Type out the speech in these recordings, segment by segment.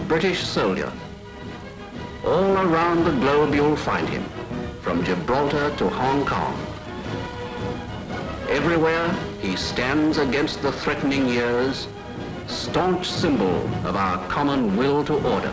British soldier. All around the globe you'll find him, from Gibraltar to Hong Kong. Everywhere he stands against the threatening years, staunch symbol of our common will to order.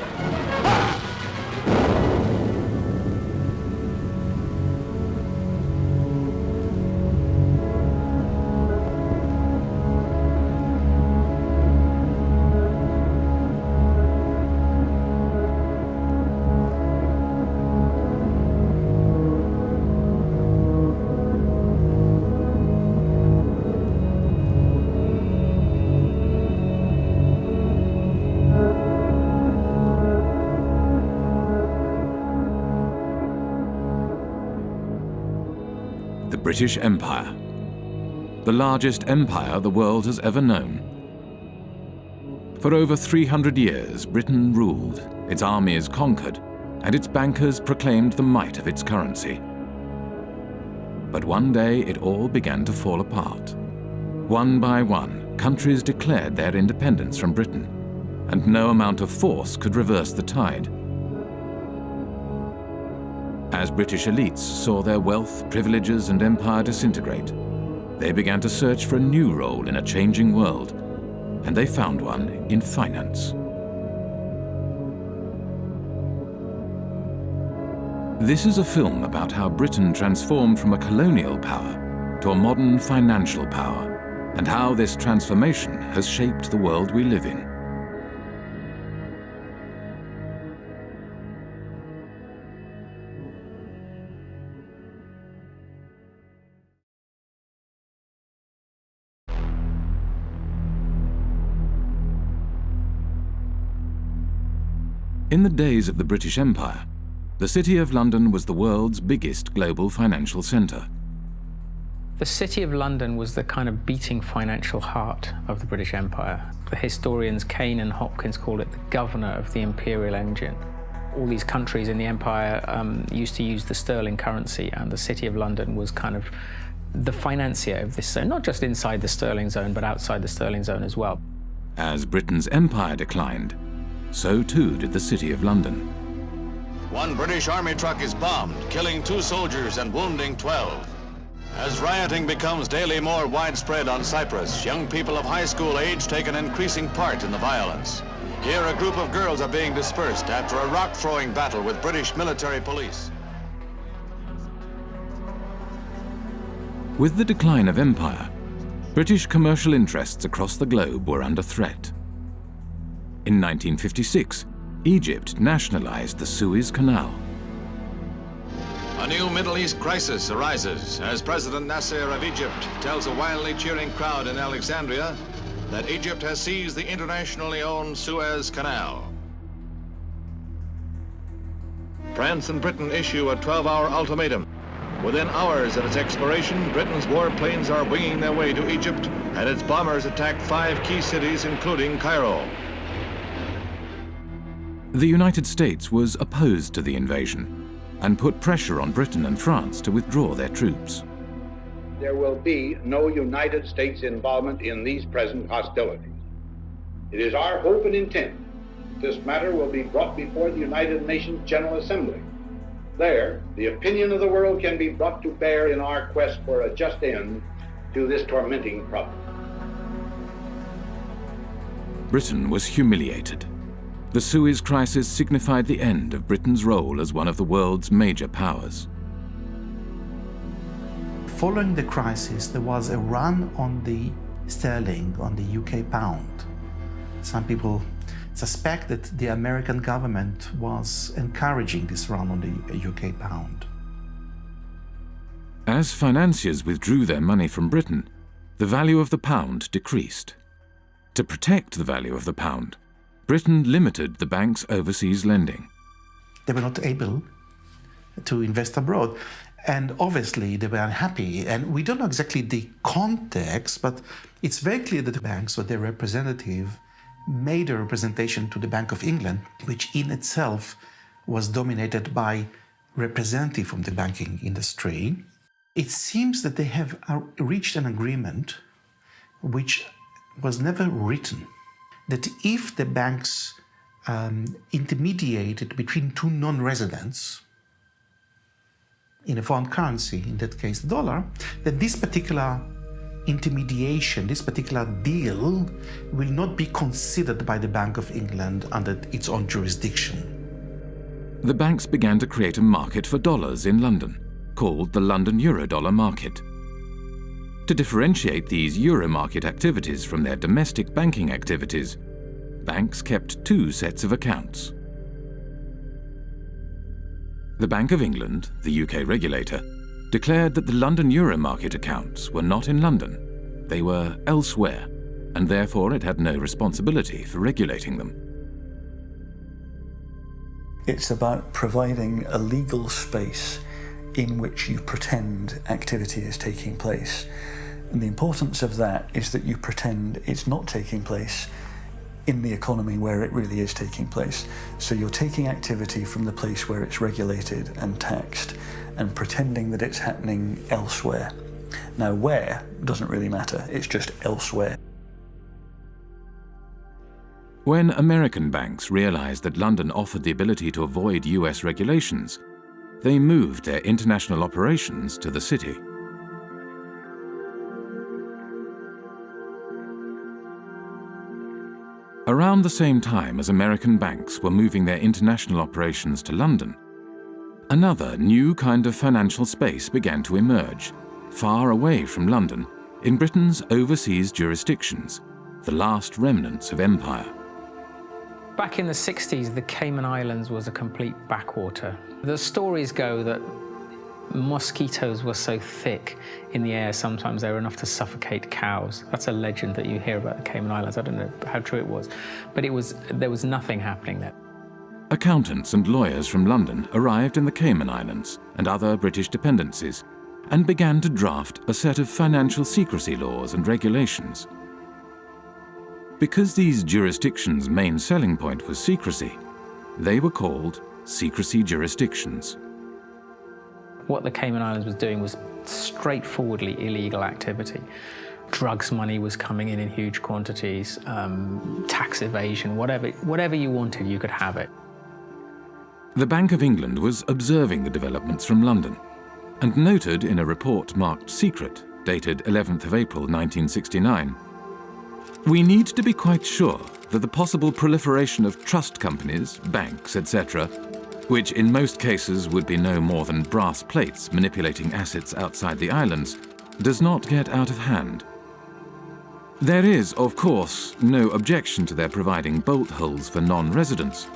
The British Empire, the largest empire the world has ever known. For over 300 years, Britain ruled, its armies conquered, and its bankers proclaimed the might of its currency. But one day it all began to fall apart. One by one, countries declared their independence from Britain, and no amount of force could reverse the tide. As British elites saw their wealth, privileges, and empire disintegrate, they began to search for a new role in a changing world, and they found one in finance. This is a film about how Britain transformed from a colonial power to a modern financial power, and how this transformation has shaped the world we live in. In the days of the British Empire, the City of London was the world's biggest global financial centre. The City of London was the kind of beating financial heart of the British Empire. The historians Kane and Hopkins call it the governor of the imperial engine. All these countries in the empire used to use the sterling currency, and the City of London was kind of the financier of this zone, not just inside the sterling zone, but outside the sterling zone as well. As Britain's empire declined, so too did the City of London. One British Army truck is bombed, killing 2 soldiers and wounding 12. As rioting becomes daily more widespread on Cyprus, young people of high school age take an increasing part in the violence. Here, a group of girls are being dispersed after a rock-throwing battle with British military police. With the decline of empire, British commercial interests across the globe were under threat. In 1956, Egypt nationalized the Suez Canal. A new Middle East crisis arises as President Nasser of Egypt tells a wildly cheering crowd in Alexandria that Egypt has seized the internationally owned Suez Canal. France and Britain issue a 12-hour ultimatum. Within hours of its expiration, Britain's warplanes are winging their way to Egypt, and its bombers attack 5 key cities, including Cairo. The United States was opposed to the invasion and put pressure on Britain and France to withdraw their troops. There will be no United States involvement in these present hostilities. It is our hope and intent that this matter will be brought before the United Nations General Assembly. There, the opinion of the world can be brought to bear in our quest for a just end to this tormenting problem. Britain was humiliated. The Suez Crisis signified the end of Britain's role as one of the world's major powers. Following the crisis, there was a run on the sterling, on the UK pound. Some people suspect that the American government was encouraging this run on the UK pound. As financiers withdrew their money from Britain, the value of the pound decreased. To protect the value of the pound, Britain limited the bank's overseas lending. They were not able to invest abroad, and obviously they were unhappy. And we don't know exactly the context, but it's very clear that the banks or their representative made a representation to the Bank of England, which in itself was dominated by representatives from the banking industry. It seems that they have reached an agreement which was never written, that if the banks intermediated between two non-residents in a foreign currency, in that case the dollar, then this particular intermediation, this particular deal will not be considered by the Bank of England under its own jurisdiction. The banks began to create a market for dollars in London, called the London Eurodollar market. To differentiate these euro market activities from their domestic banking activities, banks kept two sets of accounts. The Bank of England, the UK regulator, declared that the London euro market accounts were not in London, they were elsewhere, and therefore it had no responsibility for regulating them. It's about providing a legal space in which you pretend activity is taking place. And the importance of that is that you pretend it's not taking place in the economy where it really is taking place. So you're taking activity from the place where it's regulated and taxed and pretending that it's happening elsewhere. Now, where doesn't really matter, it's just elsewhere. When American banks realized that London offered the ability to avoid US regulations, they moved their international operations to the city. Around the same time as American banks were moving their international operations to London, another new kind of financial space began to emerge, far away from London, in Britain's overseas jurisdictions, the last remnants of empire. Back in the 60s, the Cayman Islands was a complete backwater. The stories go that mosquitoes were so thick in the air, sometimes they were enough to suffocate cows. That's a legend that you hear about the Cayman Islands. I don't know how true it was, but there was nothing happening there. Accountants and lawyers from London arrived in the Cayman Islands and other British dependencies and began to draft a set of financial secrecy laws and regulations. Because these jurisdictions' main selling point was secrecy, they were called secrecy jurisdictions. What the Cayman Islands was doing was straightforwardly illegal activity. Drugs money was coming in huge quantities, tax evasion, whatever you wanted, you could have it. The Bank of England was observing the developments from London and noted in a report marked secret, dated 11th of April 1969, "We need to be quite sure that the possible proliferation of trust companies, banks, etc., which in most cases would be no more than brass plates manipulating assets outside the islands, does not get out of hand. There is, of course, no objection to their providing bolt holes for non-residents,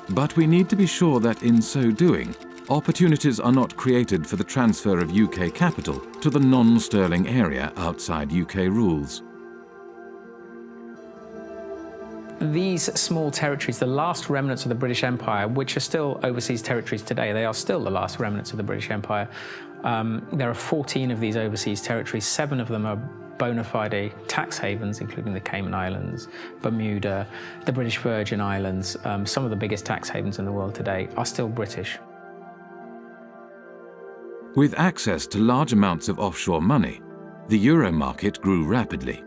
but we need to be sure that in so doing, opportunities are not created for the transfer of UK capital to the non-sterling area outside UK rules." These small territories, the last remnants of the British Empire, which are still overseas territories today, they are still the last remnants of the British Empire. There are 14 of these overseas territories. 7 of them are bona fide tax havens, including the Cayman Islands, Bermuda, the British Virgin Islands. Some of the biggest tax havens in the world today are still British. With access to large amounts of offshore money, the euro market grew rapidly.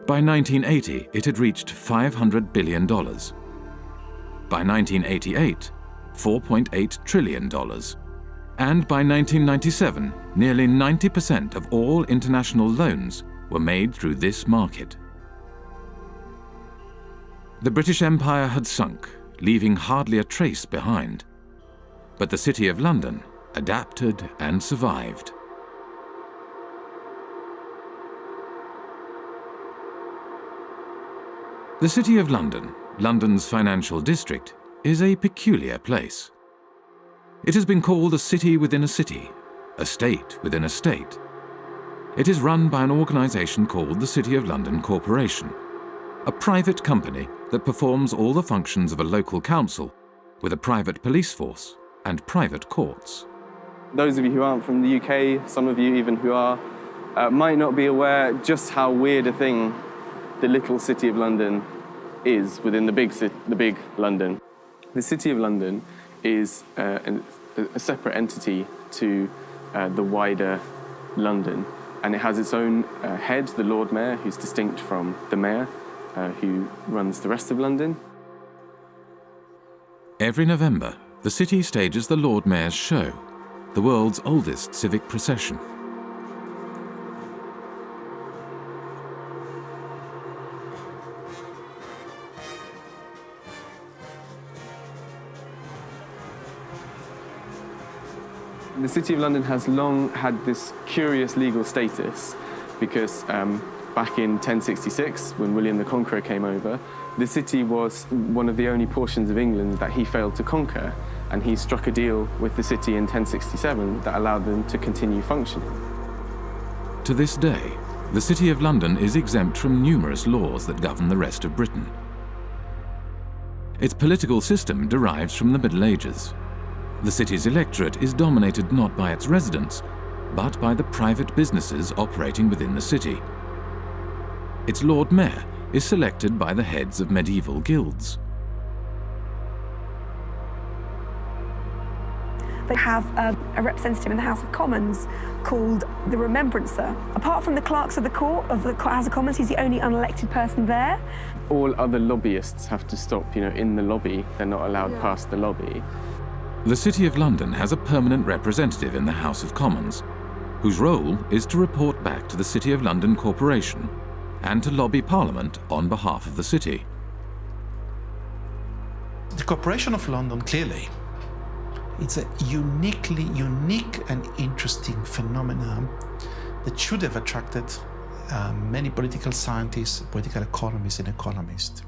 By 1980, it had reached $500 billion. By 1988, $4.8 trillion. And by 1997, nearly 90% of all international loans were made through this market. The British Empire had sunk, leaving hardly a trace behind. But the City of London adapted and survived. The City of London, London's financial district, is a peculiar place. It has been called a city within a city, a state within a state. It is run by an organisation called the City of London Corporation, a private company that performs all the functions of a local council with a private police force and private courts. Those of you who aren't from the UK, some of you even who are, might not be aware just how weird a thing the little City of London is within the big London. The City of London is a separate entity to the wider London, and it has its own head, the Lord Mayor, who's distinct from the Mayor, who runs the rest of London. Every November, the city stages the Lord Mayor's Show, the world's oldest civic procession. The City of London has long had this curious legal status because back in 1066, when William the Conqueror came over, the city was one of the only portions of England that he failed to conquer, and he struck a deal with the city in 1067 that allowed them to continue functioning. To this day, the City of London is exempt from numerous laws that govern the rest of Britain. Its political system derives from the Middle Ages. The city's electorate is dominated not by its residents, but by the private businesses operating within the city. Its Lord Mayor is selected by the heads of medieval guilds. They have a representative in the House of Commons called the Remembrancer. Apart from the clerks of the court of the House of Commons, he's the only unelected person there. All other lobbyists have to stop, in the lobby. They're not allowed past the lobby. The City of London has a permanent representative in the House of Commons, whose role is to report back to the City of London Corporation and to lobby Parliament on behalf of the city. The Corporation of London, clearly, it's a unique and interesting phenomenon that should have attracted many political scientists, political economists, and economists.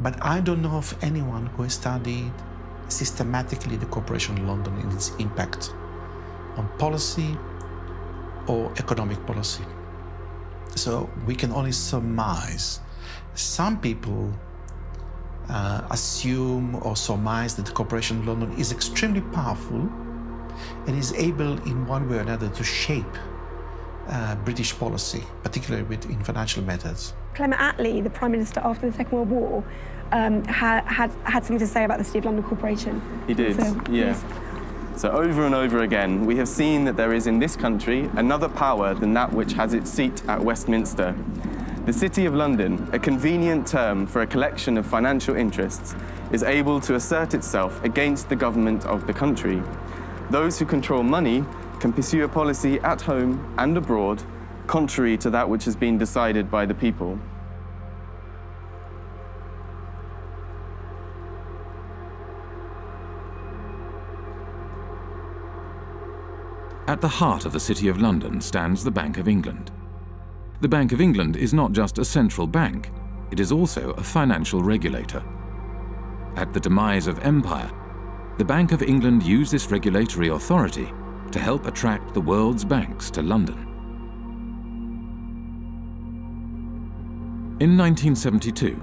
But I don't know of anyone who has studied systematically the Corporation of London and its impact on policy or economic policy. So we can only surmise. Some people assume or surmise that the Corporation of London is extremely powerful and is able in one way or another to shape British policy, particularly in financial matters. Clement Attlee, the Prime Minister after the Second World War, had something to say about the City of London Corporation. He did, So, yeah. So over and over again, we have seen that there is in this country another power than that which has its seat at Westminster. The City of London, a convenient term for a collection of financial interests, is able to assert itself against the government of the country. Those who control money can pursue a policy at home and abroad, contrary to that which has been decided by the people. At the heart of the City of London stands the Bank of England. The Bank of England is not just a central bank, it is also a financial regulator. At the demise of empire, the Bank of England used this regulatory authority to help attract the world's banks to London. In 1972,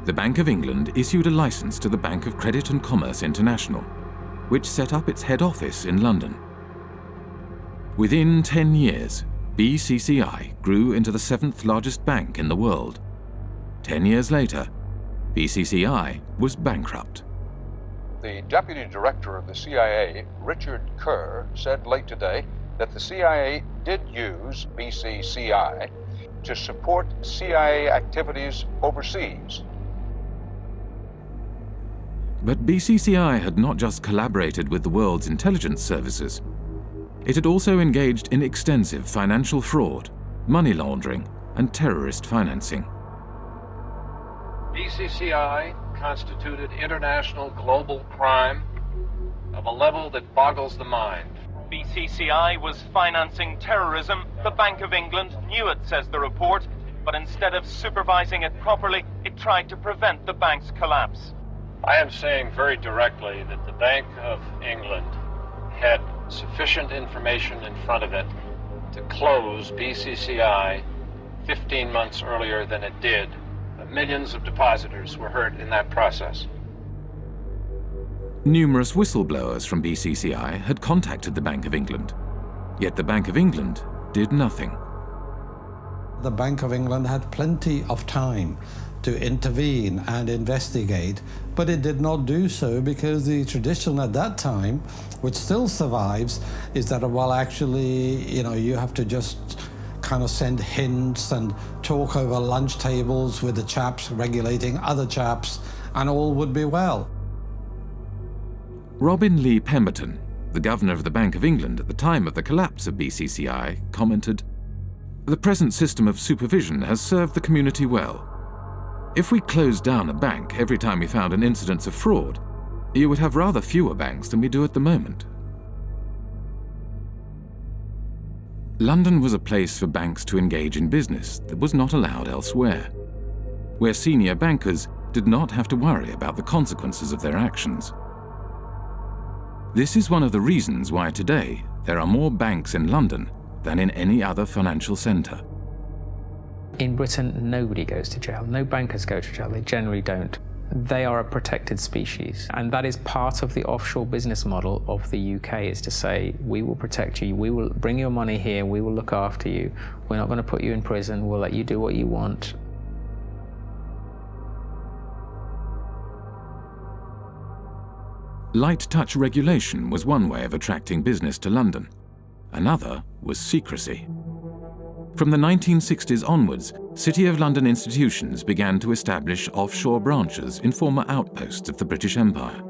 the Bank of England issued a license to the Bank of Credit and Commerce International, which set up its head office in London. Within 10 years, BCCI grew into the 7th largest bank in the world. 10 years later, BCCI was bankrupt. The deputy director of the CIA, Richard Kerr, said late today that the CIA did use BCCI to support CIA activities overseas. But BCCI had not just collaborated with the world's intelligence services. It had also engaged in extensive financial fraud, money laundering, and terrorist financing. BCCI constituted international global crime of a level that boggles the mind. BCCI was financing terrorism. The Bank of England knew it, says the report, but instead of supervising it properly, it tried to prevent the bank's collapse. I am saying very directly that the Bank of England had sufficient information in front of it to close BCCI 15 months earlier than it did. Millions of depositors were hurt in that process. Numerous whistleblowers from BCCI had contacted the Bank of England, yet the Bank of England did nothing. The Bank of England had plenty of time to intervene and investigate, but it did not do so because the tradition at that time, which still survives, is that, well, actually, you have to just kind of send hints and talk over lunch tables with the chaps regulating other chaps, and all would be well. Robin Lee Pemberton, the governor of the Bank of England at the time of the collapse of BCCI, commented, "The present system of supervision has served the community well. If we closed down a bank every time we found an incidence of fraud, you would have rather fewer banks than we do at the moment." London was a place for banks to engage in business that was not allowed elsewhere, where senior bankers did not have to worry about the consequences of their actions. This is one of the reasons why today there are more banks in London than in any other financial centre. In Britain, nobody goes to jail. No bankers go to jail. They generally don't. They are a protected species. And that is part of the offshore business model of the UK, is to say, we will protect you, we will bring your money here, we will look after you. We're not going to put you in prison, we'll let you do what you want. Light touch regulation was one way of attracting business to London. Another was secrecy. From the 1960s onwards, City of London institutions began to establish offshore branches in former outposts of the British Empire.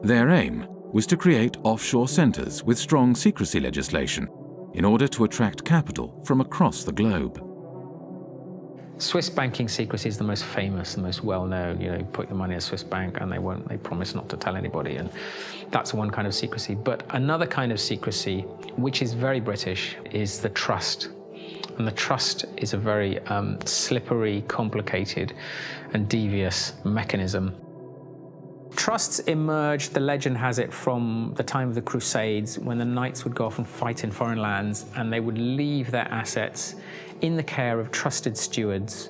Their aim was to create offshore centres with strong secrecy legislation in order to attract capital from across the globe. Swiss banking secrecy is the most famous, the most well-known. You put your money in a Swiss bank and they promise not to tell anybody, and that's one kind of secrecy. But another kind of secrecy, which is very British, is the trust. And the trust is a very slippery, complicated, and devious mechanism. Trusts emerged, the legend has it, from the time of the Crusades, when the knights would go off and fight in foreign lands, and they would leave their assets in the care of trusted stewards.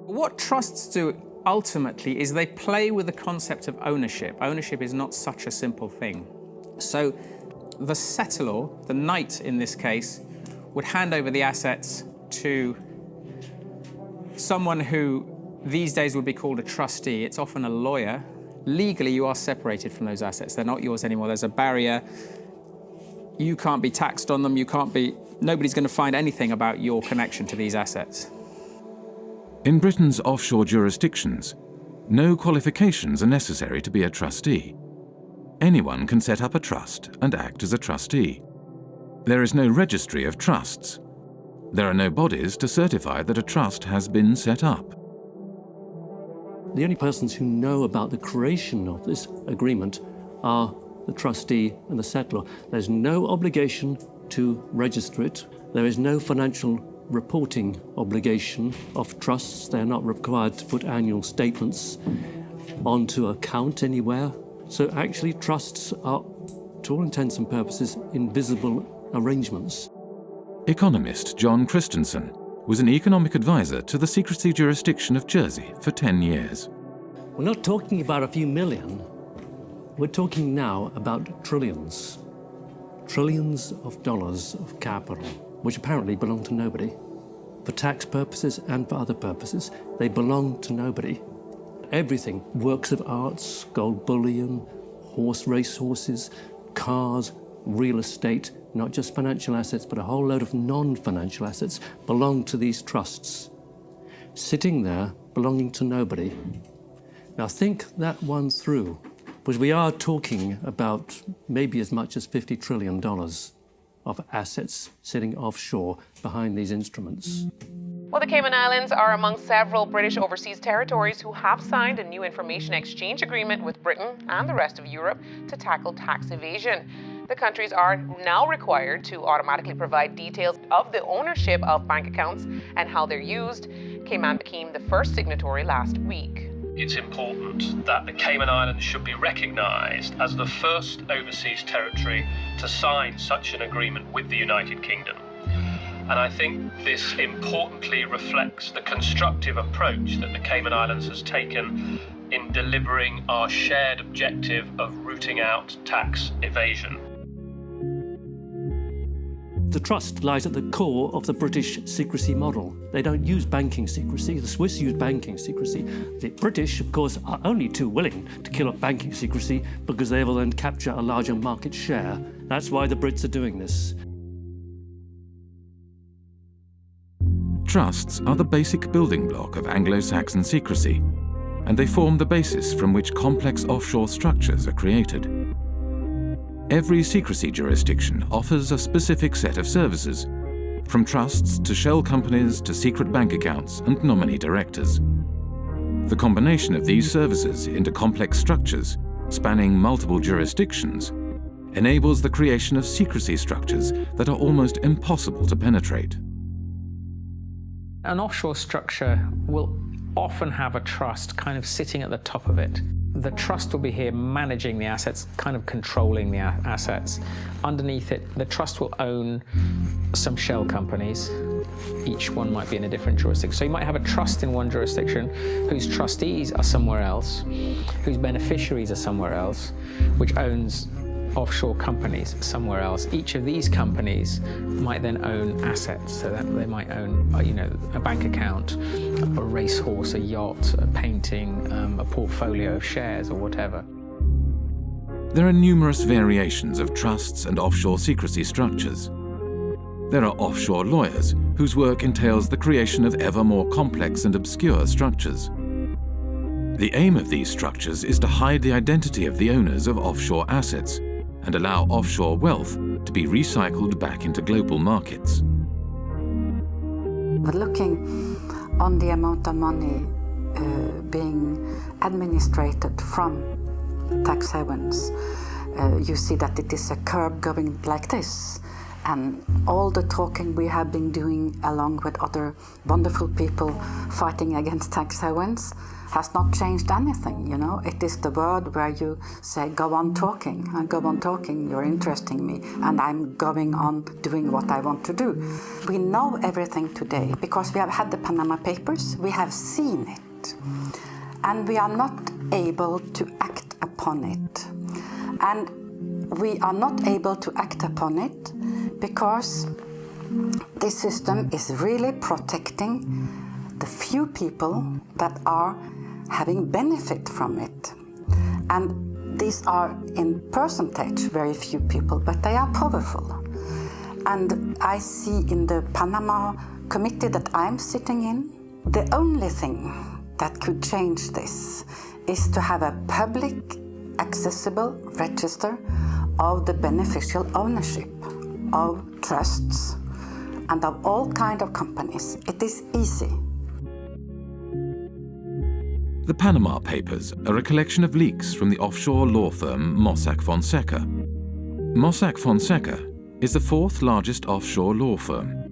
What trusts do ultimately is they play with the concept of ownership. Ownership is not such a simple thing. So the settlor, the knight in this case, would hand over the assets to someone who these days would be called a trustee. It's often a lawyer. Legally, you are separated from those assets. They're not yours anymore. There's a barrier. You can't be taxed on them. Nobody's going to find anything about your connection to these assets. In Britain's offshore jurisdictions, no qualifications are necessary to be a trustee. Anyone can set up a trust and act as a trustee. There is no registry of trusts. There are no bodies to certify that a trust has been set up. The only persons who know about the creation of this agreement are the trustee and the settlor. There's no obligation to register it. There is no financial reporting obligation of trusts. They're not required to put annual statements onto account anywhere. So actually trusts are, to all intents and purposes, invisible arrangements. Economist John Christensen was an economic advisor to the secrecy jurisdiction of Jersey for 10 years. We're not talking about a few million. We're talking now about trillions. Trillions of dollars of capital, which apparently belong to nobody. For tax purposes and for other purposes, they belong to nobody. Everything, works of arts, gold bullion, racehorses, cars, real estate, not just financial assets, but a whole load of non-financial assets belong to these trusts, sitting there belonging to nobody. Now think that one through, because we are talking about maybe as much as $50 trillion of assets sitting offshore behind these instruments. Well, the Cayman Islands are among several British overseas territories who have signed a new information exchange agreement with Britain and the rest of Europe to tackle tax evasion. The countries are now required to automatically provide details of the ownership of bank accounts and how they're used. Cayman became the first signatory last week. It's important that the Cayman Islands should be recognised as the first overseas territory to sign such an agreement with the United Kingdom. And I think this importantly reflects the constructive approach that the Cayman Islands has taken in delivering our shared objective of rooting out tax evasion. The trust lies at the core of the British secrecy model. They don't use banking secrecy. The Swiss use banking secrecy. The British, of course, are only too willing to kill off banking secrecy because they will then capture a larger market share. That's why the Brits are doing this. Trusts are the basic building block of Anglo-Saxon secrecy, and they form the basis from which complex offshore structures are created. Every secrecy jurisdiction offers a specific set of services, from trusts to shell companies to secret bank accounts and nominee directors. The combination of these services into complex structures, spanning multiple jurisdictions, enables the creation of secrecy structures that are almost impossible to penetrate. An offshore structure will often have a trust kind of sitting at the top of it. The trust will be here managing the assets, kind of controlling the assets. Underneath it, the trust will own some shell companies. Each one might be in a different jurisdiction. So you might have a trust in one jurisdiction whose trustees are somewhere else, whose beneficiaries are somewhere else, which owns offshore companies somewhere else. Each of these companies might then own assets, so that they might own, a bank account, a racehorse, a yacht, a painting, a portfolio of shares, or whatever. There are numerous variations of trusts and offshore secrecy structures. There are offshore lawyers whose work entails the creation of ever more complex and obscure structures. The aim of these structures is to hide the identity of the owners of offshore assets and allow offshore wealth to be recycled back into global markets. But looking on the amount of money being administrated from tax havens, you see that it is a curve going like this. And all the talking we have been doing along with other wonderful people fighting against tax havens has not changed anything, It is the word where you say, go on talking, you're interesting me, and I'm going on doing what I want to do. We know everything today because we have had the Panama Papers, we have seen it, and we are not able to act upon it. And we are not able to act upon it because this system is really protecting the few people that are having benefit from it. And these are in percentage very few people, but they are powerful. And I see in the Panama committee that I'm sitting in, the only thing that could change this is to have a public accessible register of the beneficial ownership of trusts and of all kinds of companies. It is easy. The Panama Papers are a collection of leaks from the offshore law firm Mossack Fonseca. Mossack Fonseca is the fourth largest offshore law firm.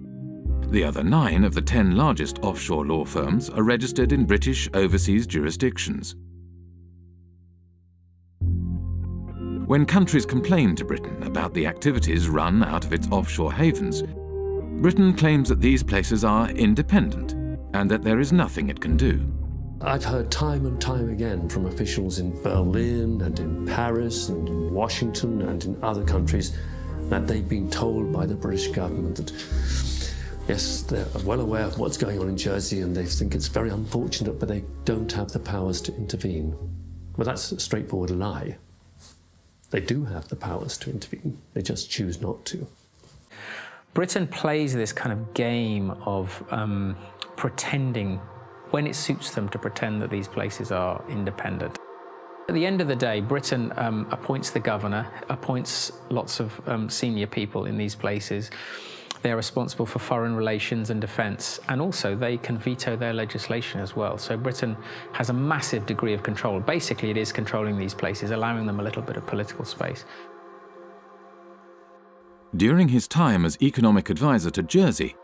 The other 9 of the 10 largest offshore law firms are registered in British overseas jurisdictions. When countries complain to Britain about the activities run out of its offshore havens, Britain claims that these places are independent and that there is nothing it can do. I've heard time and time again from officials in Berlin and in Paris and in Washington and in other countries that they've been told by the British government that, yes, they're well aware of what's going on in Jersey and they think it's very unfortunate, but they don't have the powers to intervene. Well, that's a straightforward lie. They do have the powers to intervene. They just choose not to. Britain plays this kind of game of pretending, when it suits them, to pretend that these places are independent. At the end of the day, Britain appoints the governor, appoints lots of senior people in these places. They're responsible for foreign relations and defence, and also they can veto their legislation as well. So Britain has a massive degree of control. Basically, it is controlling these places, allowing them a little bit of political space. During his time as economic advisor to Jersey,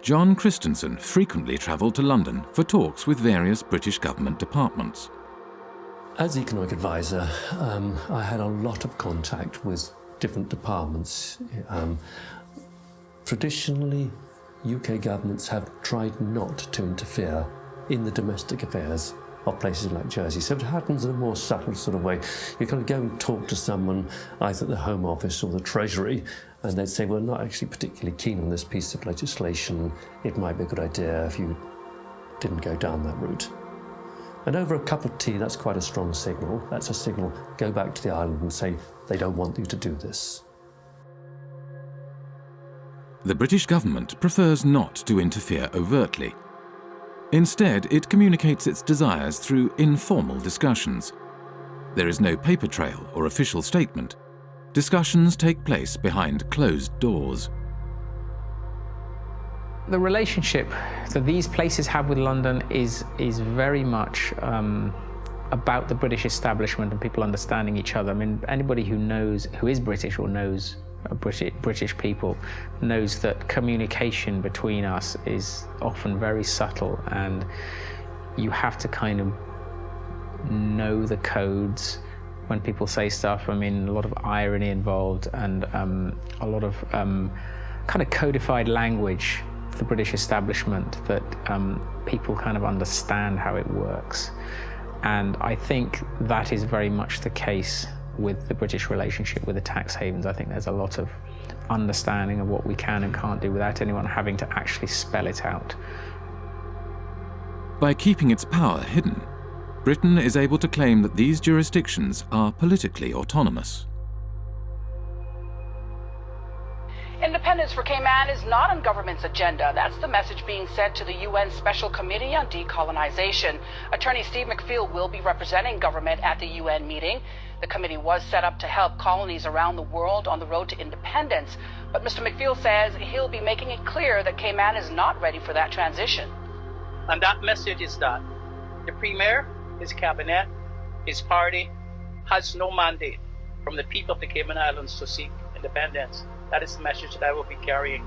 John Christensen frequently travelled to London for talks with various British government departments. As economic advisor, I had a lot of contact with different departments. Traditionally, UK governments have tried not to interfere in the domestic affairs of places like Jersey. So it happens in a more subtle sort of way. You kind of go and talk to someone, either at the Home Office or the Treasury, and they'd say, well, we're not actually particularly keen on this piece of legislation. It might be a good idea if you didn't go down that route. And over a cup of tea, that's quite a strong signal. That's a signal, go back to the island and say, they don't want you to do this. The British government prefers not to interfere overtly. Instead, it communicates its desires through informal discussions. There is no paper trail or official statement. discussions take place behind closed doors. The relationship that these places have with London is very much about the British establishment and people understanding each other. I mean, anybody who is British or knows British people knows that communication between us is often very subtle, and you have to kind of know the codes when people say stuff. I mean, a lot of irony involved and a lot of kind of codified language for the British establishment that people kind of understand how it works. And I think that is very much the case with the British relationship with the tax havens. I think there's a lot of understanding of what we can and can't do without anyone having to actually spell it out. By keeping its power hidden, Britain is able to claim that these jurisdictions are politically autonomous. Independence for Cayman is not on government's agenda. That's the message being sent to the UN Special Committee on Decolonization. Attorney Steve McPhail will be representing government at the UN meeting. The committee was set up to help colonies around the world on the road to independence. But Mr. McPhail says he'll be making it clear that Cayman is not ready for that transition. And that message is that the Premier, his cabinet, his party has no mandate from the people of the Cayman Islands to seek independence. That is the message that I will be carrying.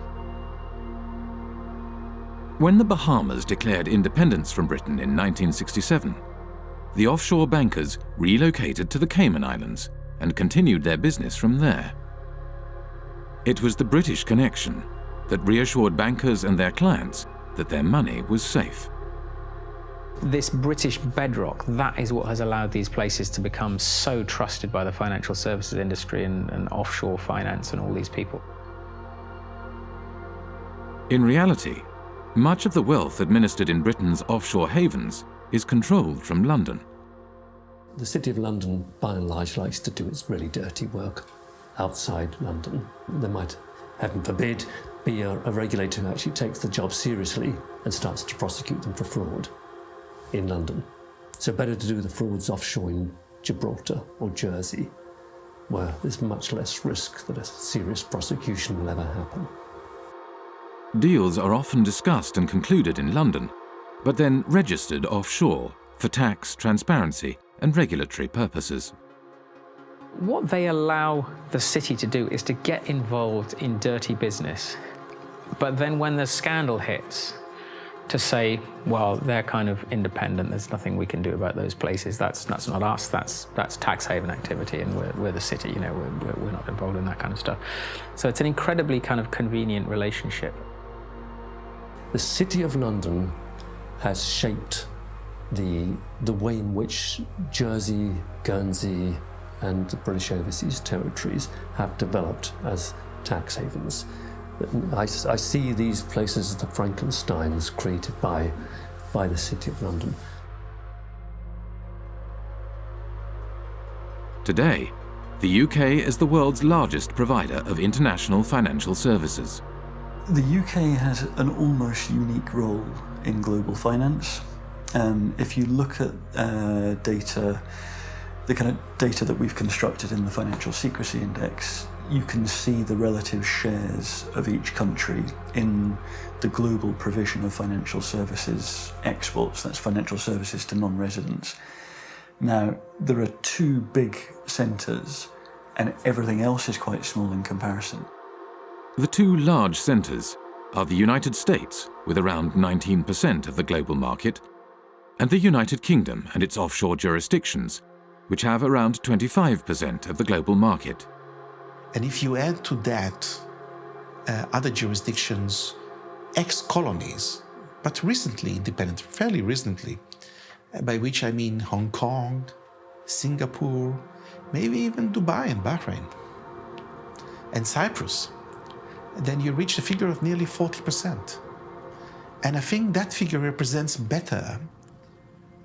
When the Bahamas declared independence from Britain in 1967, the offshore bankers relocated to the Cayman Islands and continued their business from there. It was the British connection that reassured bankers and their clients that their money was safe. This British bedrock, that is what has allowed these places to become so trusted by the financial services industry and offshore finance and all these people. In reality, much of the wealth administered in Britain's offshore havens is controlled from London. The City of London, by and large, likes to do its really dirty work outside London. There might, heaven forbid, be a regulator who actually takes the job seriously and starts to prosecute them for fraud in London. So better to do the frauds offshore in Gibraltar or Jersey, where there's much less risk that a serious prosecution will ever happen. Deals are often discussed and concluded in London, but then registered offshore for tax, transparency, and regulatory purposes. What they allow the city to do is to get involved in dirty business, but then when the scandal hits, to say, well, they're kind of independent, there's nothing we can do about those places, that's not us, that's tax haven activity, and we're the city, you know, we're not involved in that kind of stuff. So it's an incredibly kind of convenient relationship. The City of London has shaped the way in which Jersey, Guernsey, and the British Overseas Territories have developed as tax havens. I see these places as the Frankensteins created by the City of London. Today, the UK is the world's largest provider of international financial services. The UK has an almost unique role in global finance. If you look at data, the kind of data that we've constructed in the Financial Secrecy Index, you can see the relative shares of each country in the global provision of financial services exports, that's financial services to non-residents. Now, there are two big centres and everything else is quite small in comparison. The two large centres are the United States, with around 19% of the global market, and the United Kingdom and its offshore jurisdictions, which have around 25% of the global market. And if you add to that other jurisdictions, ex-colonies, but recently independent, fairly recently, by which I mean Hong Kong, Singapore, maybe even Dubai and Bahrain, and Cyprus, then you reach a figure of nearly 40%. And I think that figure represents better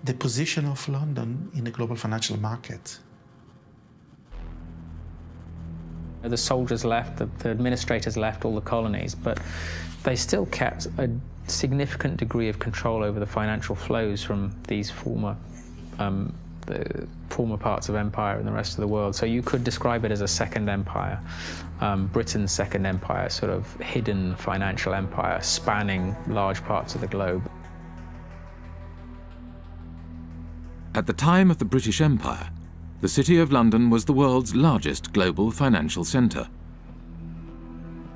the position of London in the global financial market. The soldiers left, the administrators left, all the colonies, but they still kept a significant degree of control over the financial flows from these former the former parts of empire in the rest of the world. So you could describe it as a second empire, Britain's second empire, sort of hidden financial empire spanning large parts of the globe. At the time of the British Empire, the City of London was the world's largest global financial centre.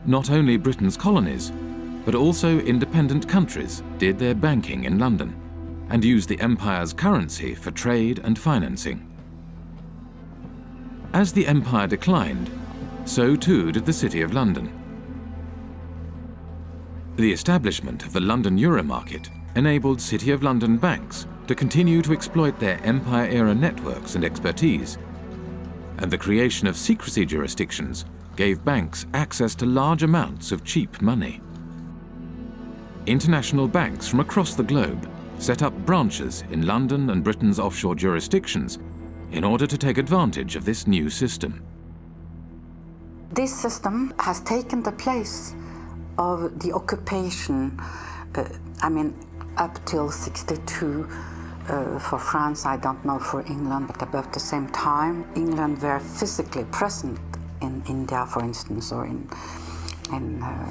Not only Britain's colonies, but also independent countries did their banking in London and used the empire's currency for trade and financing. As the empire declined, so too did the City of London. The establishment of the London Euro market enabled City of London banks to continue to exploit their empire-era networks and expertise, and the creation of secrecy jurisdictions gave banks access to large amounts of cheap money. International banks from across the globe set up branches in London and Britain's offshore jurisdictions in order to take advantage of this new system. This system has taken the place of the occupation, up till 62 for France, I don't know for England, but about the same time. England were physically present in India, for instance, or in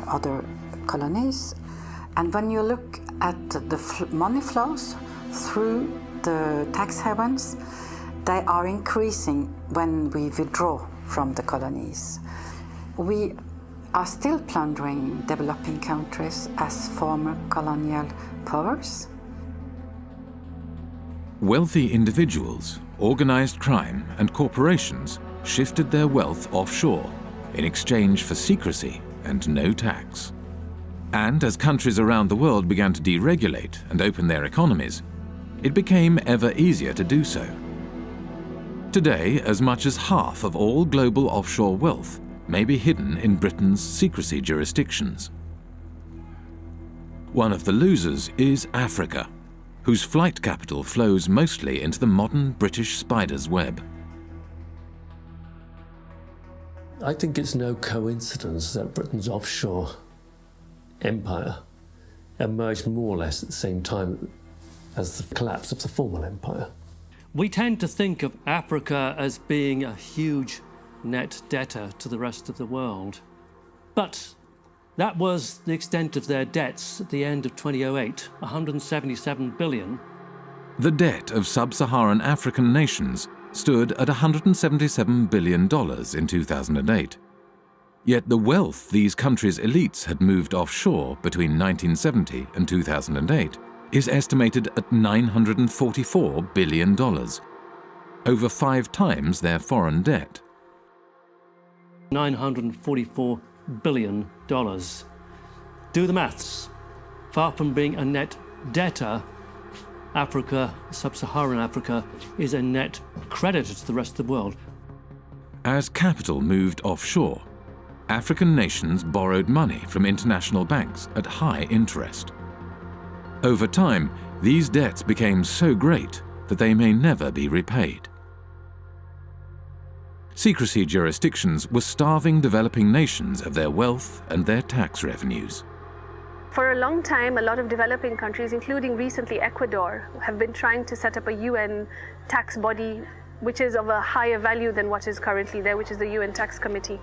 other colonies. And when you look at the money flows through the tax havens, they are increasing when we withdraw from the colonies. We are still plundering developing countries as former colonial powers. Wealthy individuals, organized crime, and corporations shifted their wealth offshore in exchange for secrecy and no tax. And as countries around the world began to deregulate and open their economies, it became ever easier to do so. Today, as much as half of all global offshore wealth may be hidden in Britain's secrecy jurisdictions. One of the losers is Africa, whose flight capital flows mostly into the modern British spider's web. I think it's no coincidence that Britain's offshore empire emerged more or less at the same time as the collapse of the former empire. We tend to think of Africa as being a huge net debtor to the rest of the world. But that was the extent of their debts at the end of 2008, 177 billion. The debt of sub-Saharan African nations stood at $177 billion in 2008. Yet the wealth these countries' elites had moved offshore between 1970 and 2008 is estimated at $944 billion, over 5 times their foreign debt. $944 billion. Do the maths. Far from being a net debtor, Africa, sub-Saharan Africa, is a net creditor to the rest of the world. As capital moved offshore, African nations borrowed money from international banks at high interest. Over time, these debts became so great that they may never be repaid. Secrecy jurisdictions were starving developing nations of their wealth and their tax revenues. For a long time, a lot of developing countries, including recently Ecuador, have been trying to set up a UN tax body which is of a higher value than what is currently there, which is the UN Tax Committee.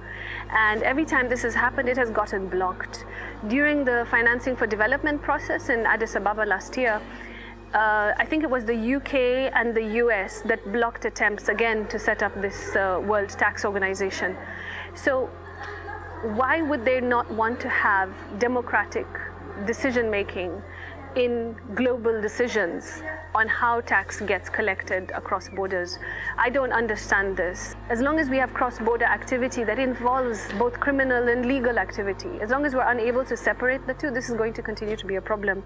And every time this has happened, it has gotten blocked. During the financing for development process in Addis Ababa last year, I think it was the UK and the US that blocked attempts again to set up this World Tax Organization. So why would they not want to have democratic decision-making in global decisions on how tax gets collected across borders? I don't understand this. As long as we have cross-border activity that involves both criminal and legal activity, as long as we're unable to separate the two, this is going to continue to be a problem.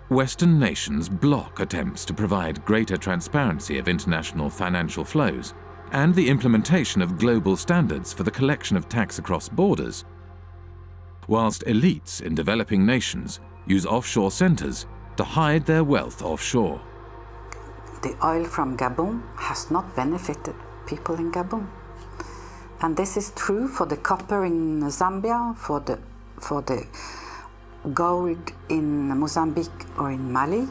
Western nations block attempts to provide greater transparency of international financial flows and the implementation of global standards for the collection of tax across borders, whilst elites in developing nations use offshore centres to hide their wealth offshore. The oil from Gabon has not benefited people in Gabon. And this is true for the copper in Zambia, for the gold in Mozambique or in Mali.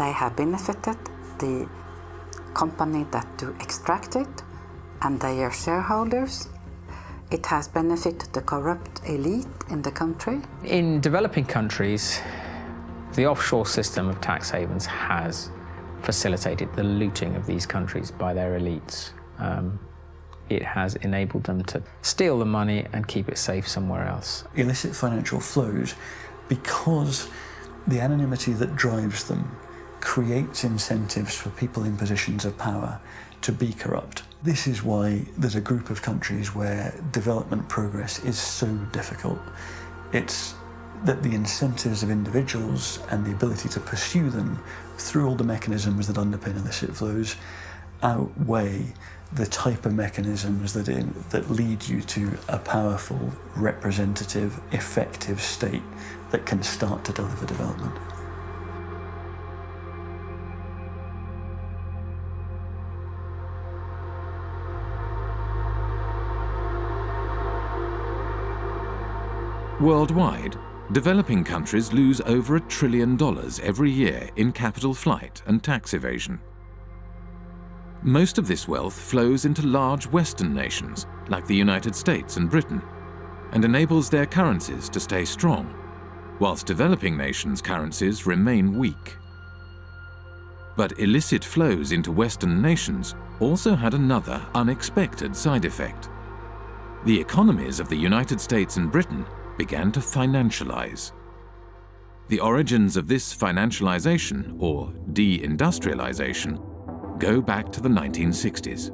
they have benefited the company that do extract it and their shareholders. It has benefited the corrupt elite in the country. In developing countries, the offshore system of tax havens has facilitated the looting of these countries by their elites. It has enabled them to steal the money and keep it safe somewhere else. Illicit financial flows, because the anonymity that drives them creates incentives for people in positions of power to be corrupt. This is why there's a group of countries where development progress is so difficult. It's that the incentives of individuals and the ability to pursue them through all the mechanisms that underpin illicit flows outweigh the type of mechanisms that lead you to a powerful, representative, effective state that can start to deliver development. Worldwide, developing countries lose over $1 trillion every year in capital flight and tax evasion. Most of this wealth flows into large Western nations like the United States and Britain and enables their currencies to stay strong, whilst developing nations' currencies remain weak. But illicit flows into Western nations also had another unexpected side effect. The economies of the United States and Britain began to financialize. The origins of this financialization, or deindustrialization, go back to the 1960s.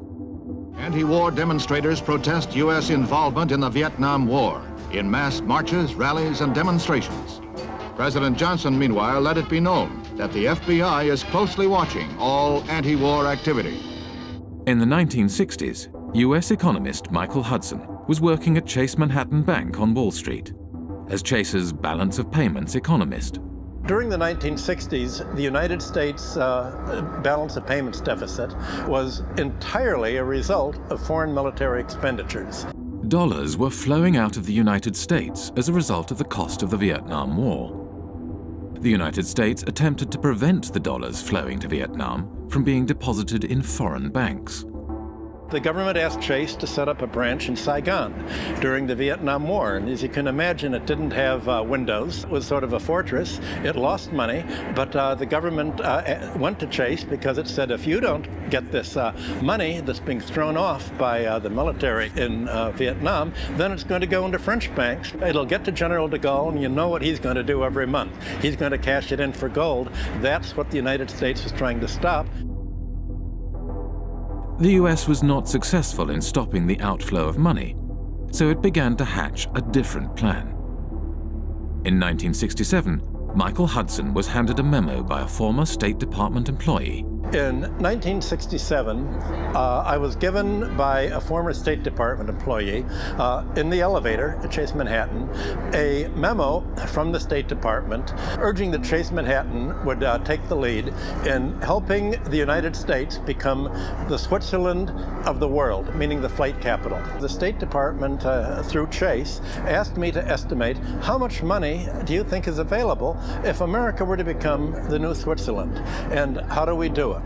Anti-war demonstrators protest U.S. involvement in the Vietnam War in mass marches, rallies, and demonstrations. President Johnson, meanwhile, let it be known that the FBI is closely watching all anti-war activity. In the 1960s, U.S. economist Michael Hudson was working at Chase Manhattan Bank on Wall Street as Chase's balance of payments economist. During the 1960s, the United States balance of payments deficit was entirely a result of foreign military expenditures. Dollars were flowing out of the United States as a result of the cost of the Vietnam War. The United States attempted to prevent the dollars flowing to Vietnam from being deposited in foreign banks. The government asked Chase to set up a branch in Saigon during the Vietnam War. And as you can imagine, it didn't have windows. It was sort of a fortress. It lost money, but the government went to Chase because it said, if you don't get this money that's being thrown off by the military in Vietnam, then it's going to go into French banks. It'll get to General de Gaulle, and you know what he's going to do every month. He's going to cash it in for gold. That's what the United States was trying to stop. The US was not successful in stopping the outflow of money, so it began to hatch a different plan. In 1967, Michael Hudson was handed a memo by a former State Department employee. In 1967, I was given by a former State Department employee in the elevator at Chase Manhattan a memo from the State Department urging that Chase Manhattan would take the lead in helping the United States become the Switzerland of the world, meaning the flight capital. The State Department, through Chase, asked me to estimate how much money do you think is available if America were to become the new Switzerland, and how do we do it?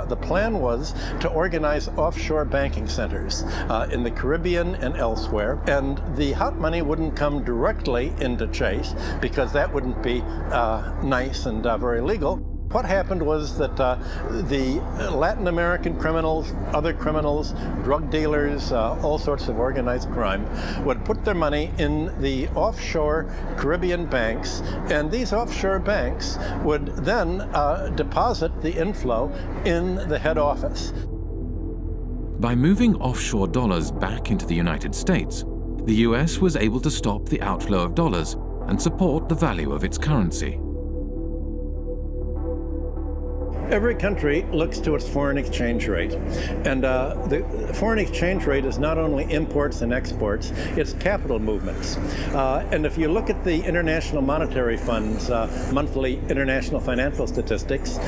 The plan was to organize offshore banking centers in the Caribbean and elsewhere, and the hot money wouldn't come directly into Chase because that wouldn't be nice and very legal. What happened was that the Latin American criminals, other criminals, drug dealers, all sorts of organized crime, would put their money in the offshore Caribbean banks, and these offshore banks would then deposit the inflow in the head office. By moving offshore dollars back into the United States, the US was able to stop the outflow of dollars and support the value of its currency. Every country looks to its foreign exchange rate. And the foreign exchange rate is not only imports and exports, it's capital movements. And if you look at the International Monetary Fund's monthly international financial statistics,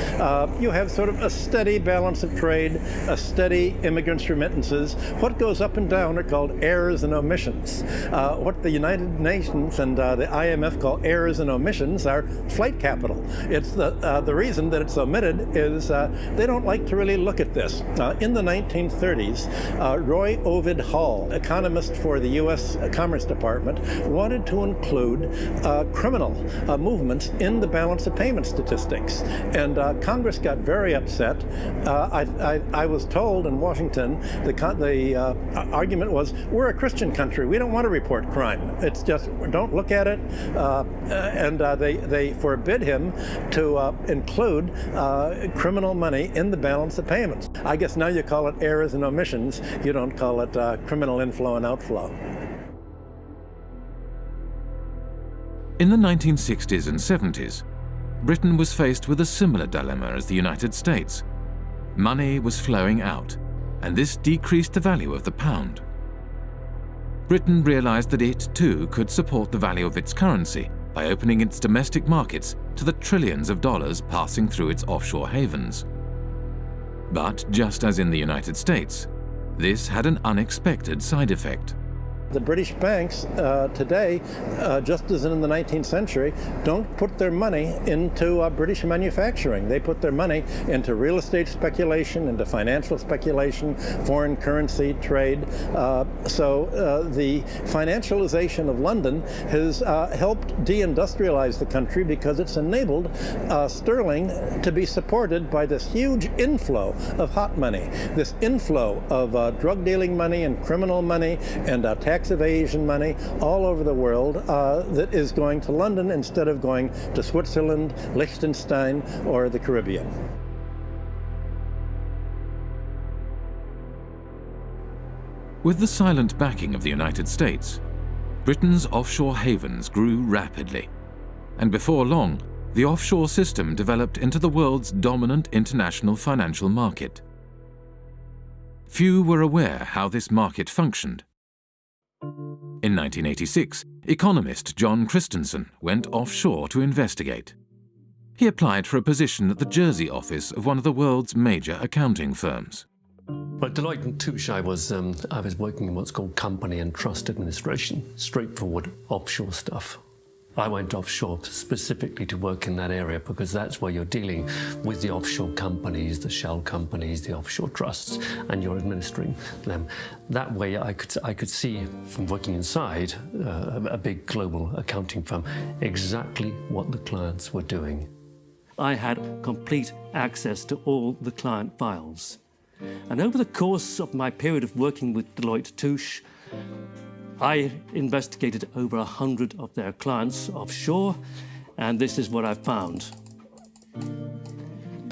you have sort of a steady balance of trade, a steady immigrants' remittances. What goes up and down are called errors and omissions. What the United Nations and the IMF call errors and omissions are flight capital. It's the reason that it's omitted is they don't like to really look at this. In the 1930s, Roy Ovid Hall, economist for the U.S. Commerce Department, wanted to include criminal movements in the balance of payment statistics. And Congress got very upset. I was told in Washington, the argument was, we're a Christian country. We don't want to report crime. It's just, don't look at it. And they forbid him to include criminal money in the balance of payments. I guess now you call it errors and omissions. You don't call it criminal inflow and outflow. In the 1960s and 70s, Britain was faced with a similar dilemma as the United States. Money was flowing out, and this decreased the value of the pound. Britain realized that it, too, could support the value of its currency by opening its domestic markets to the trillions of dollars passing through its offshore havens. But just as in the United States, this had an unexpected side effect. The British banks today, just as in the 19th century, don't put their money into British manufacturing. They put their money into real estate speculation, into financial speculation, foreign currency trade. So the financialization of London has helped deindustrialize the country because it's enabled sterling to be supported by this huge inflow of hot money, this inflow of drug dealing money and criminal money and tax evasion money all over the world that is going to London instead of going to Switzerland, Liechtenstein, or the Caribbean. With the silent backing of the United States, Britain's offshore havens grew rapidly, and before long, the offshore system developed into the world's dominant international financial market. Few were aware how this market functioned. In 1986, economist John Christensen went offshore to investigate. He applied for a position at the Jersey office of one of the world's major accounting firms. At Deloitte & Touche, I was working in what's called company and trust administration, straightforward offshore stuff. I went offshore specifically to work in that area because that's where you're dealing with the offshore companies, the shell companies, the offshore trusts, and you're administering them. That way I could see from working inside a big global accounting firm exactly what the clients were doing. I had complete access to all the client files. And over the course of my period of working with Deloitte & Touche, I investigated over 100 of their clients offshore, and this is what I found.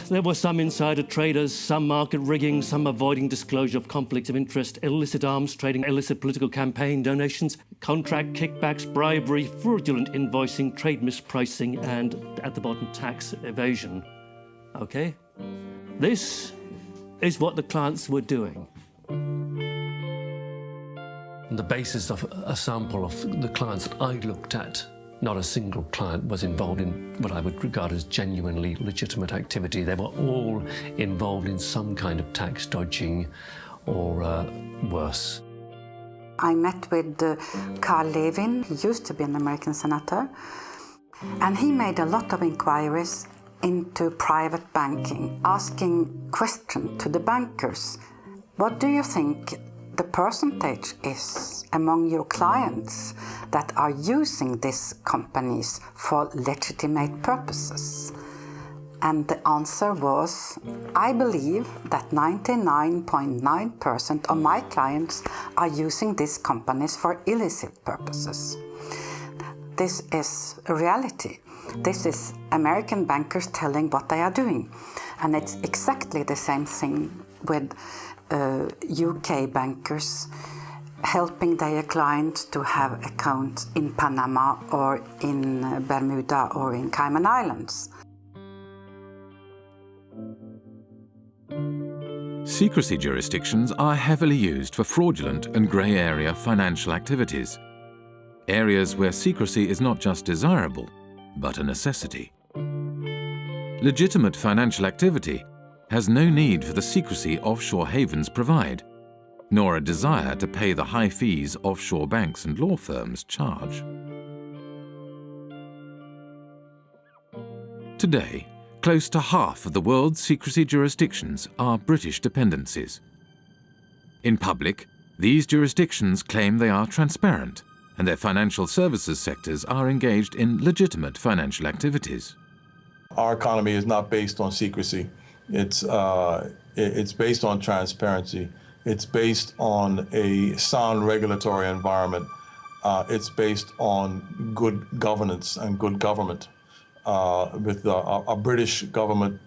There were some insider traders, some market rigging, some avoiding disclosure of conflicts of interest, illicit arms trading, illicit political campaign donations, contract kickbacks, bribery, fraudulent invoicing, trade mispricing, and, at the bottom, tax evasion. Okay? This is what the clients were doing. On the basis of a sample of the clients that I looked at, not a single client was involved in what I would regard as genuinely legitimate activity. They were all involved in some kind of tax dodging or worse. I met with Carl Levin. He used to be an American senator, and he made a lot of inquiries into private banking, asking questions to the bankers. What do you think the percentage is among your clients that are using these companies for legitimate purposes? And the answer was, I believe that 99.9% of my clients are using these companies for illicit purposes. This is a reality. This is American bankers telling what they are doing. And it's exactly the same thing with UK bankers helping their clients to have accounts in Panama or in Bermuda or in Cayman Islands. Secrecy jurisdictions are heavily used for fraudulent and grey area financial activities, areas where secrecy is not just desirable, but a necessity. Legitimate financial activity has no need for the secrecy offshore havens provide, nor a desire to pay the high fees offshore banks and law firms charge. Today, close to half of the world's secrecy jurisdictions are British dependencies. In public, these jurisdictions claim they are transparent and their financial services sectors are engaged in legitimate financial activities. Our economy is not based on secrecy. It's based on transparency. It's based on a sound regulatory environment. It's based on good governance and good government with a British government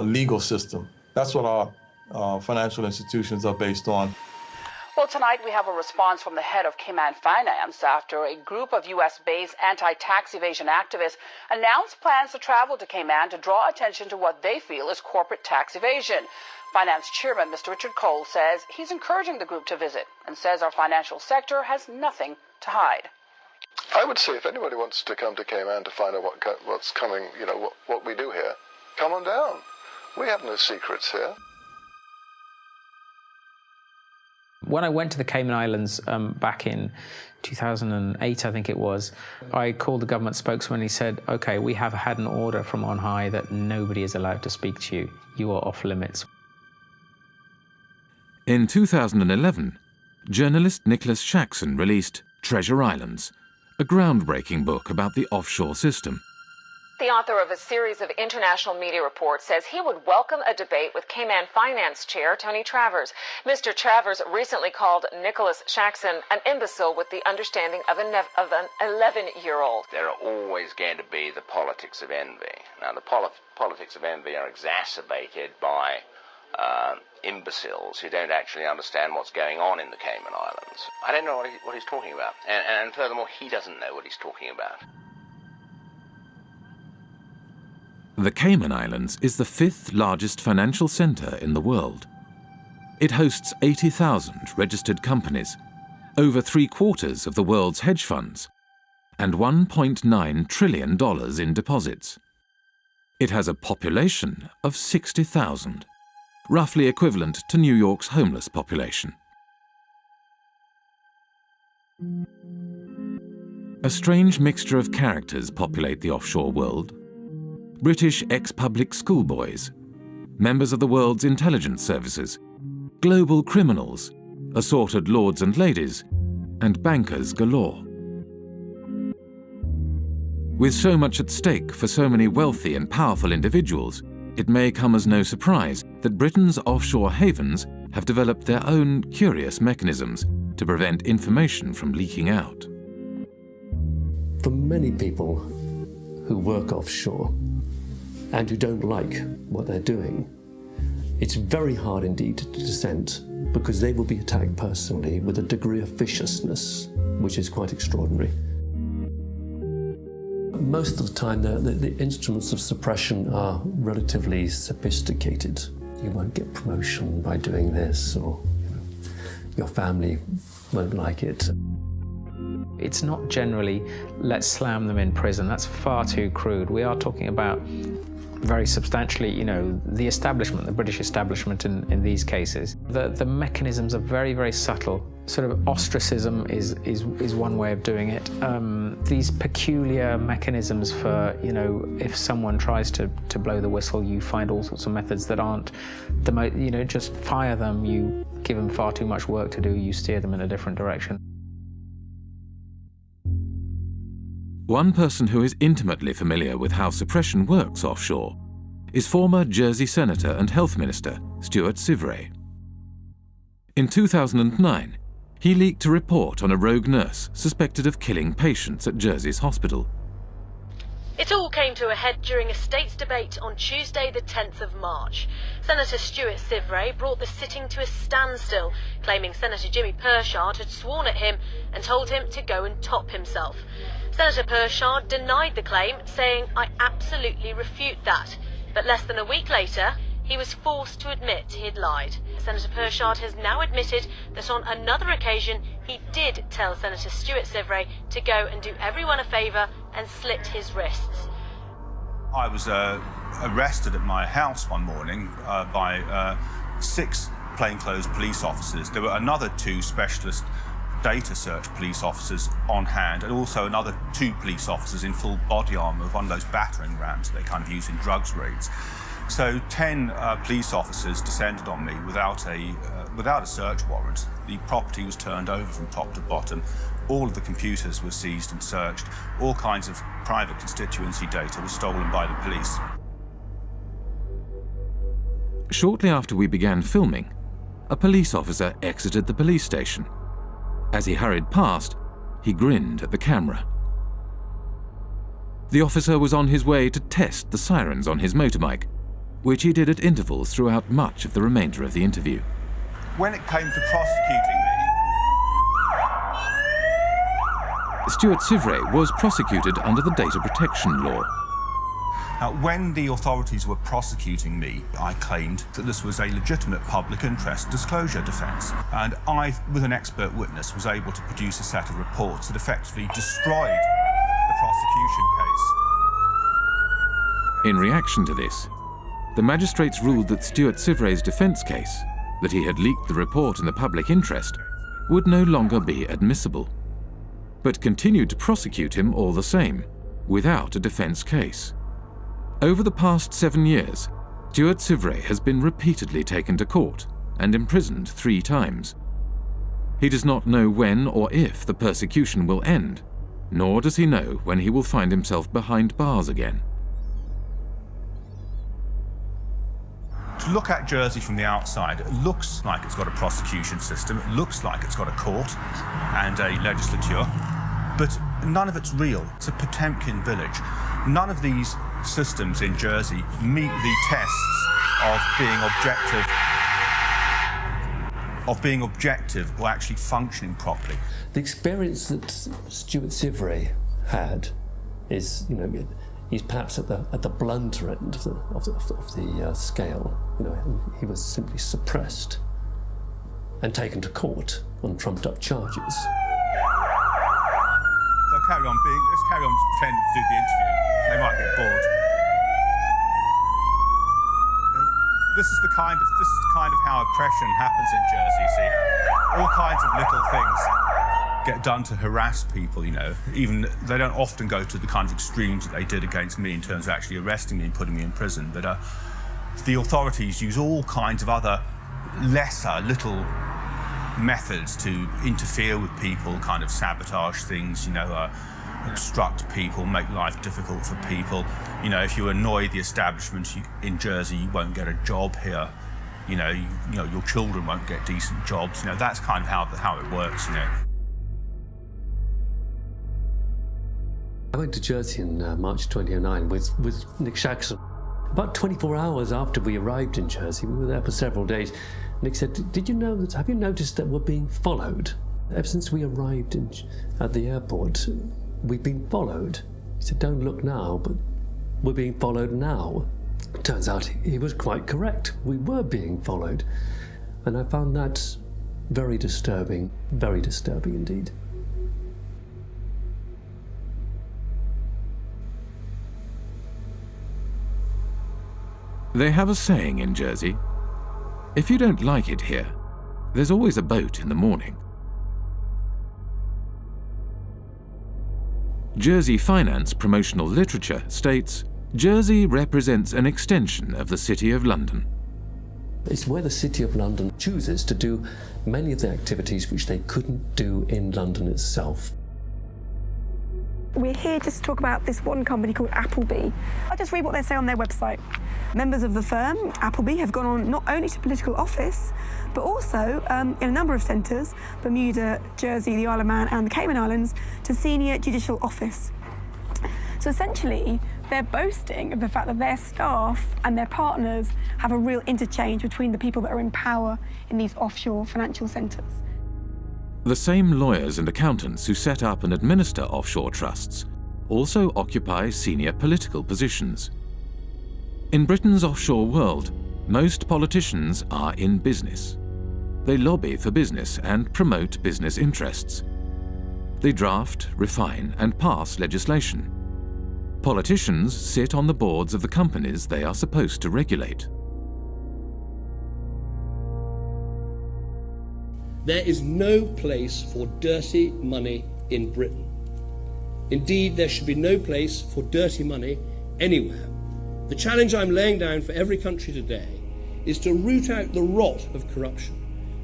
legal system. That's what our financial institutions are based on. Well, tonight we have a response from the head of Cayman Finance after a group of U.S.-based anti-tax evasion activists announced plans to travel to Cayman to draw attention to what they feel is corporate tax evasion. Finance Chairman Mr. Richard Cole says he's encouraging the group to visit and says our financial sector has nothing to hide. I would say if anybody wants to come to Cayman to find out what's coming, you know, what we do here, come on down. We have no secrets here. When I went to the Cayman Islands back in 2008, I think it was, I called the government spokesman and he said, okay, we have had an order from on high that nobody is allowed to speak to you. You are off limits. In 2011, journalist Nicholas Shaxson released Treasure Islands, a groundbreaking book about the offshore system. The author of a series of international media reports says he would welcome a debate with Cayman Finance Chair Tony Travers. Mr. Travers recently called Nicholas Shaxson an imbecile with the understanding of an 11-year-old. There are always going to be the politics of envy. Now, the politics of envy are exacerbated by imbeciles who don't actually understand what's going on in the Cayman Islands. I don't know what he's talking about. And furthermore, he doesn't know what he's talking about. The Cayman Islands is the 5th largest financial centre in the world. It hosts 80,000 registered companies, over 3/4 of the world's hedge funds, and $1.9 trillion in deposits. It has a population of 60,000, roughly equivalent to New York's homeless population. A strange mixture of characters populate the offshore world. British ex-public schoolboys, members of the world's intelligence services, global criminals, assorted lords and ladies, and bankers galore. With so much at stake for so many wealthy and powerful individuals, it may come as no surprise that Britain's offshore havens have developed their own curious mechanisms to prevent information from leaking out. For many people who work offshore and who don't like what they're doing, it's very hard indeed to dissent, because they will be attacked personally with a degree of viciousness which is quite extraordinary. Most of the time the instruments of suppression are relatively sophisticated. You won't get promotion by doing this, or your family won't like it. It's not generally, let's slam them in prison. That's far too crude. We are talking about very substantially, the establishment, the British establishment in these cases. The mechanisms are very, very subtle. Sort of ostracism is one way of doing it. These peculiar mechanisms for, if someone tries to blow the whistle, you find all sorts of methods that aren't the just fire them. You give them far too much work to do. You steer them in a different direction. One person who is intimately familiar with how suppression works offshore is former Jersey Senator and Health Minister Stuart Sivray. In 2009, he leaked a report on a rogue nurse suspected of killing patients at Jersey's hospital. It all came to a head during a state's debate on Tuesday the 10th of March. Senator Stuart Sivray brought the sitting to a standstill, claiming Senator Jimmy Pershard had sworn at him and told him to go and top himself. Senator Pershard denied the claim, saying, "I absolutely refute that." But less than a week later, he was forced to admit he'd lied. Senator Pershard has now admitted that on another occasion he did tell Senator Stuart Sivray to go and do everyone a favour and slit his wrists. I was arrested at my house one morning by 6 plainclothes police officers. There were another 2 specialist data search police officers on hand, and also another 2 police officers in full body armour of one of those battering rams they kind of use in drugs raids. So 10 police officers descended on me without a search warrant. The property was turned over from top to bottom. All of the computers were seized and searched. All kinds of private constituency data was stolen by the police. Shortly after we began filming, a police officer exited the police station. As he hurried past, he grinned at the camera. The officer was on his way to test the sirens on his motorbike, which he did at intervals throughout much of the remainder of the interview. When it came to prosecuting me, Stuart Sivray was prosecuted under the data protection law. Now, when the authorities were prosecuting me, I claimed that this was a legitimate public interest disclosure defence, and I, with an expert witness, was able to produce a set of reports that effectively destroyed the prosecution case. In reaction to this, the magistrates ruled that Stuart Sivray's defence case, that he had leaked the report in the public interest, would no longer be admissible, but continued to prosecute him all the same, without a defence case. Over the past 7 years, Stuart Sivray has been repeatedly taken to court and imprisoned 3 times. He does not know when or if the persecution will end, nor does he know when he will find himself behind bars again. To look at Jersey from the outside, it looks like it's got a prosecution system, it looks like it's got a court and a legislature, but none of it's real. It's a Potemkin village. None of these systems in Jersey meet the tests of being objective or actually functioning properly. The experience that Stuart Sivray had is, he's perhaps at the blunter end of the scale. He was simply suppressed and taken to court on trumped-up charges. So let's carry on pretending to do the interview. They might get bored. This is the kind of how oppression happens in Jersey. You see, all kinds of little things get done to harass people. Even they don't often go to the kind of extremes that they did against me in terms of actually arresting me and putting me in prison. But the authorities use all kinds of other lesser little methods to interfere with people, kind of sabotage things. Obstruct people, make life difficult for people. If you annoy the establishment in Jersey, you won't get a job here. Your children won't get decent jobs. That's kind of how it works. I went to Jersey in March 2009 with Nick Shaxson. About 24 hours after we arrived in Jersey, we were there for several days. Nick said, have you noticed that we're being followed? Ever since we arrived at the airport, we've been followed. He said, don't look now, but we're being followed now. Turns out he was quite correct. We were being followed. And I found that very disturbing indeed. They have a saying in Jersey, if you don't like it here, there's always a boat in the morning. Jersey Finance promotional literature states, Jersey represents an extension of the City of London. It's where the City of London chooses to do many of the activities which they couldn't do in London itself. We're here just to talk about this one company called Appleby. I'll just read what they say on their website. Members of the firm, Appleby, have gone on not only to political office, but also in a number of centres, Bermuda, Jersey, the Isle of Man and the Cayman Islands, to senior judicial office. So essentially, they're boasting of the fact that their staff and their partners have a real interchange between the people that are in power in these offshore financial centres. The same lawyers and accountants who set up and administer offshore trusts also occupy senior political positions. In Britain's offshore world, Most politicians are in business. They lobby for business and promote business interests. They draft, refine, and pass legislation. Politicians sit on the boards of the companies they are supposed to regulate. There is no place for dirty money in Britain. Indeed, there should be no place for dirty money anywhere. The challenge I'm laying down for every country today is to root out the rot of corruption,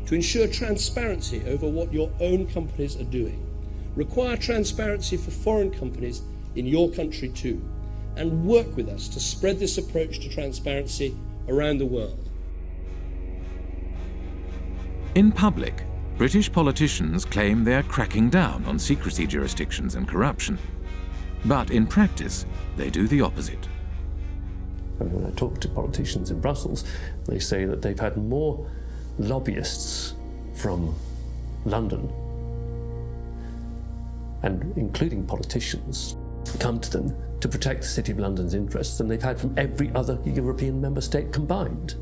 to ensure transparency over what your own companies are doing, require transparency for foreign companies in your country too, and work with us to spread this approach to transparency around the world. In public, British politicians claim they are cracking down on secrecy jurisdictions and corruption. But in practice, they do the opposite. And when I talk to politicians in Brussels, they say that they've had more lobbyists from London, and including politicians, come to them to protect the City of London's interests than they've had from every other European member state combined,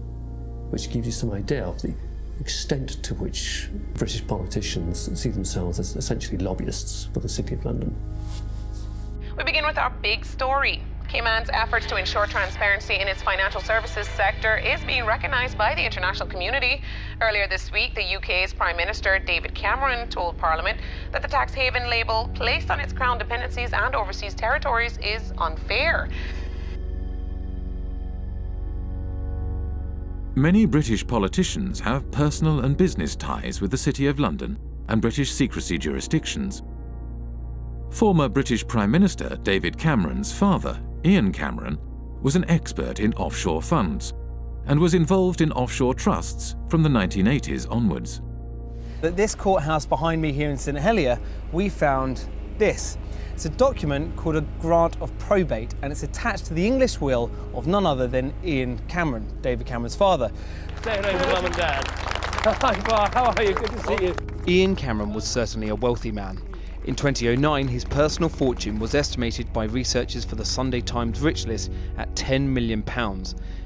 which gives you some idea of the extent to which British politicians see themselves as essentially lobbyists for the City of London. We begin with our big story. Cayman's efforts to ensure transparency in its financial services sector is being recognised by the international community. Earlier this week, the UK's Prime Minister David Cameron told Parliament that the tax haven label placed on its crown dependencies and overseas territories is unfair. Many British politicians have personal and business ties with the City of London and British secrecy jurisdictions. Former British Prime Minister David Cameron's father, Ian Cameron, was an expert in offshore funds and was involved in offshore trusts from the 1980s onwards. At this courthouse behind me here in St Helier, we found this. It's a document called a grant of probate, and it's attached to the English will of none other than Ian Cameron, David Cameron's father. Say hello to Mum and Dad. Hi, Bar, how are you? Good to see you. Ian Cameron was certainly a wealthy man. In 2009, his personal fortune was estimated by researchers for the Sunday Times Rich List at £10 million.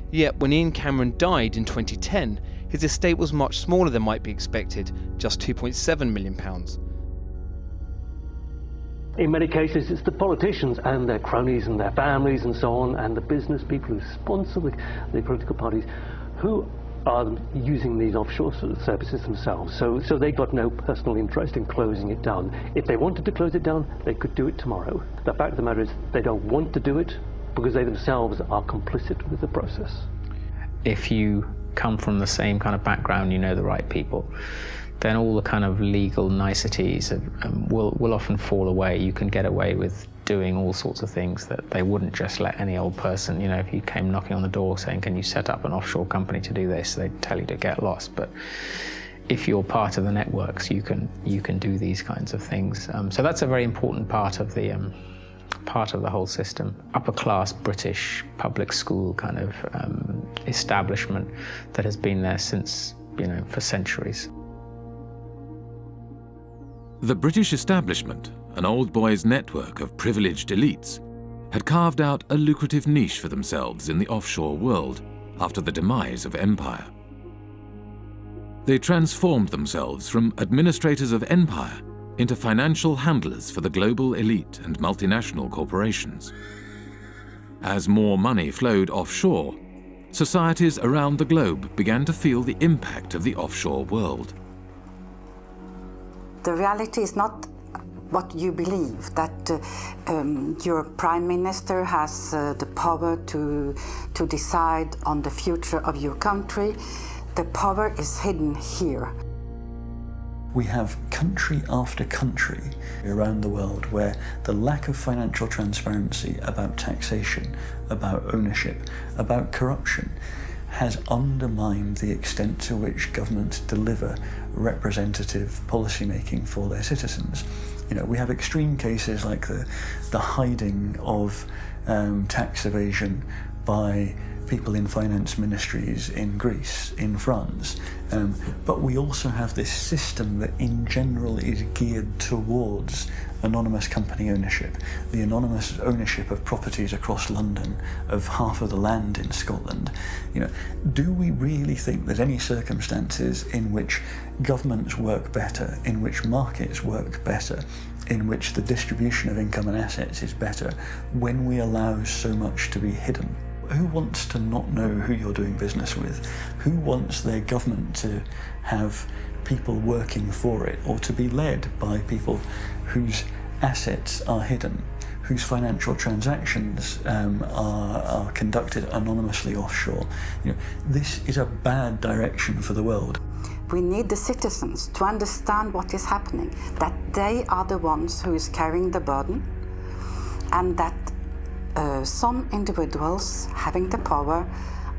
Yet when Ian Cameron died in 2010, his estate was much smaller than might be expected, just £2.7 million. In many cases, it's the politicians and their cronies and their families and so on, and the business people who sponsor the political parties, who are using these offshore services themselves. So they've got no personal interest in closing it down. If they wanted to close it down, they could do it tomorrow. The fact of the matter is they don't want to do it because they themselves are complicit with the process. If you come from the same kind of background, you know the right people, then all the kind of legal niceties will often fall away. You can get away with doing all sorts of things that they wouldn't just let any old person, if you came knocking on the door saying, can you set up an offshore company to do this, they'd tell you to get lost. But if you're part of the networks, you can do these kinds of things. So that's a very important part of the whole system. Upper class British public school kind of establishment that has been there since, for centuries. The British establishment, an old boys' network of privileged elites, had carved out a lucrative niche for themselves in the offshore world after the demise of empire. They transformed themselves from administrators of empire into financial handlers for the global elite and multinational corporations. As more money flowed offshore, societies around the globe began to feel the impact of the offshore world. The reality is not what you believe, that your prime minister has the power to decide on the future of your country. The power is hidden here. We have country after country around the world where the lack of financial transparency about taxation, about ownership, about corruption has undermined the extent to which governments deliver representative policymaking for their citizens. We have extreme cases like the hiding of tax evasion by people in finance ministries in Greece, in France, but we also have this system that in general is geared towards anonymous company ownership, the anonymous ownership of properties across London, of half of the land in Scotland. You know, do we really think there's any circumstances in which governments work better, in which markets work better, in which the distribution of income and assets is better, when we allow so much to be hidden? Who wants to not know who you're doing business with? Who wants their government to have people working for it, or to be led by people whose assets are hidden, whose financial transactions are conducted anonymously offshore? You know, this is a bad direction for the world. We need the citizens to understand what is happening, that they are the ones who is carrying the burden, and that some individuals having the power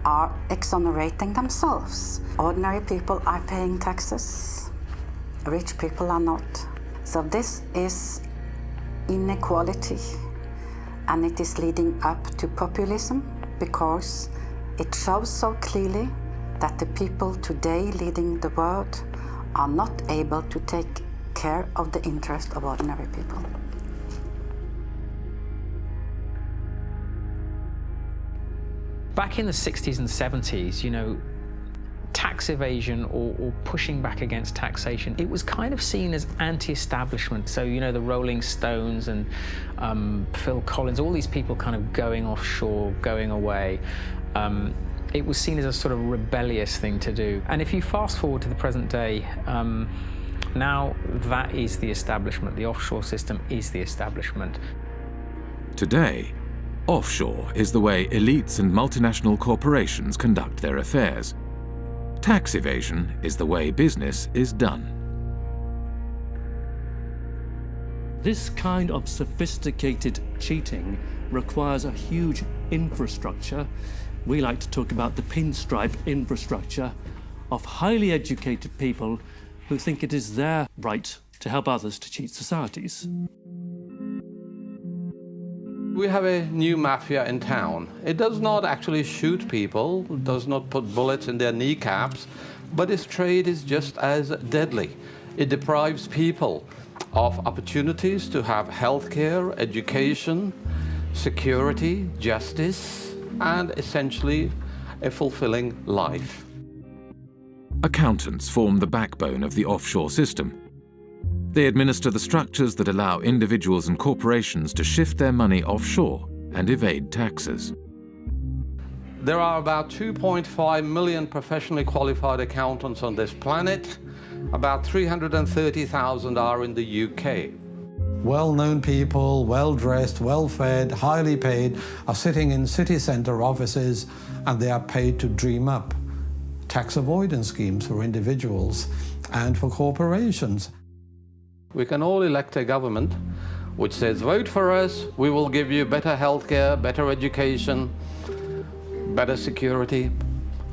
are exonerating themselves. Ordinary people are paying taxes, rich people are not. So this is inequality, and it is leading up to populism, because it shows so clearly that the people today leading the world are not able to take care of the interest of ordinary people. Back in the 60s and 70s, you know, tax evasion or pushing back against taxation, it was kind of seen as anti-establishment. So, you know, the Rolling Stones and Phil Collins, all these people kind of going offshore, going away. It was seen as a sort of rebellious thing to do. And if you fast forward to the present day, now that is the establishment. The offshore system is the establishment. Today, offshore is the way elites and multinational corporations conduct their affairs. Tax evasion is the way business is done. This kind of sophisticated cheating requires a huge infrastructure. We like to talk about the pinstripe infrastructure of highly educated people who think it is their right to help others to cheat societies. We have a new mafia in town. It does not actually shoot people, does not put bullets in their kneecaps, but its trade is just as deadly. It deprives people of opportunities to have healthcare, education, security, justice, and essentially a fulfilling life. Accountants form the backbone of the offshore system. They administer the structures that allow individuals and corporations to shift their money offshore and evade taxes. There are about 2.5 million professionally qualified accountants on this planet. About 330,000 are in the UK. Well-known people, well-dressed, well-fed, highly paid, are sitting in city centre offices, and they are paid to dream up tax avoidance schemes for individuals and for corporations. We can all elect a government which says, vote for us, we will give you better healthcare, better education, better security.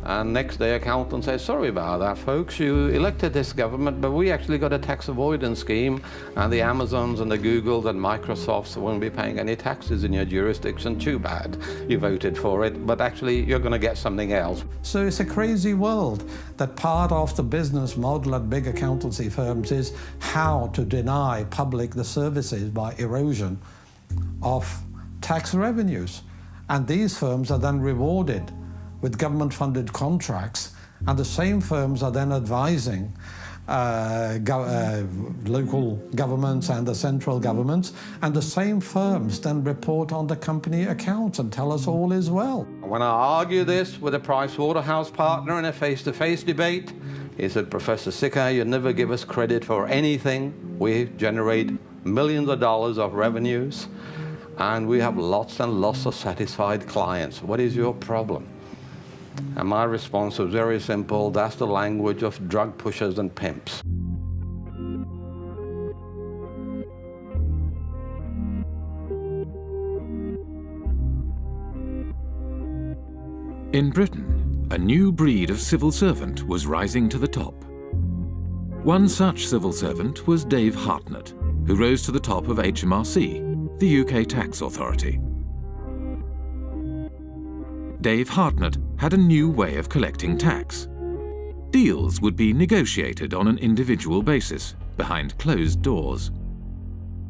And next day accountants say, sorry about that folks, you elected this government, but we actually got a tax avoidance scheme, and the Amazons and the Googles and Microsofts won't be paying any taxes in your jurisdiction. Too bad you voted for it, but actually you're going to get something else. So it's a crazy world that part of the business model at big accountancy firms is how to deny public the services by erosion of tax revenues. And these firms are then rewarded with government-funded contracts, and the same firms are then advising local governments and the central governments, and the same firms then report on the company accounts and tell us all is well. When I argue this with a Pricewaterhouse partner in a face-to-face debate, he said, Professor Sicker, you never give us credit for anything. We generate millions of dollars of revenues, and we have lots and lots of satisfied clients. What is your problem? And my response was very simple, that's the language of drug pushers and pimps. In Britain, a new breed of civil servant was rising to the top. One such civil servant was Dave Hartnett, who rose to the top of HMRC, the UK tax authority. Dave Hartnett had a new way of collecting tax. Deals would be negotiated on an individual basis, behind closed doors.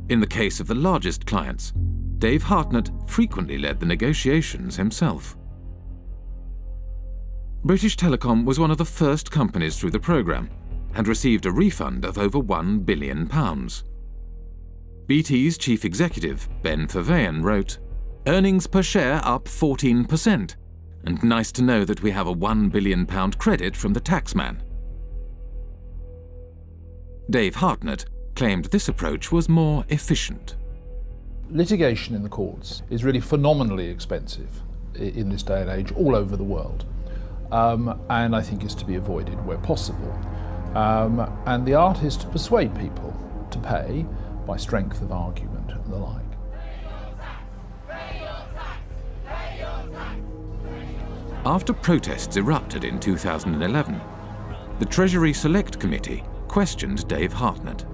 In the case of the largest clients, Dave Hartnett frequently led the negotiations himself. British Telecom was one of the first companies through the programme and received a refund of over £1 billion. BT's chief executive, Ben Verweyen, wrote, "Earnings per share up 14%, and nice to know that we have a £1 billion credit from the taxman." Dave Hartnett claimed this approach was more efficient. Litigation in the courts is really phenomenally expensive in this day and age all over the world, and I think is to be avoided where possible. And the art is to persuade people to pay by strength of argument and the like. After protests erupted in 2011, the Treasury Select Committee questioned Dave Hartnett.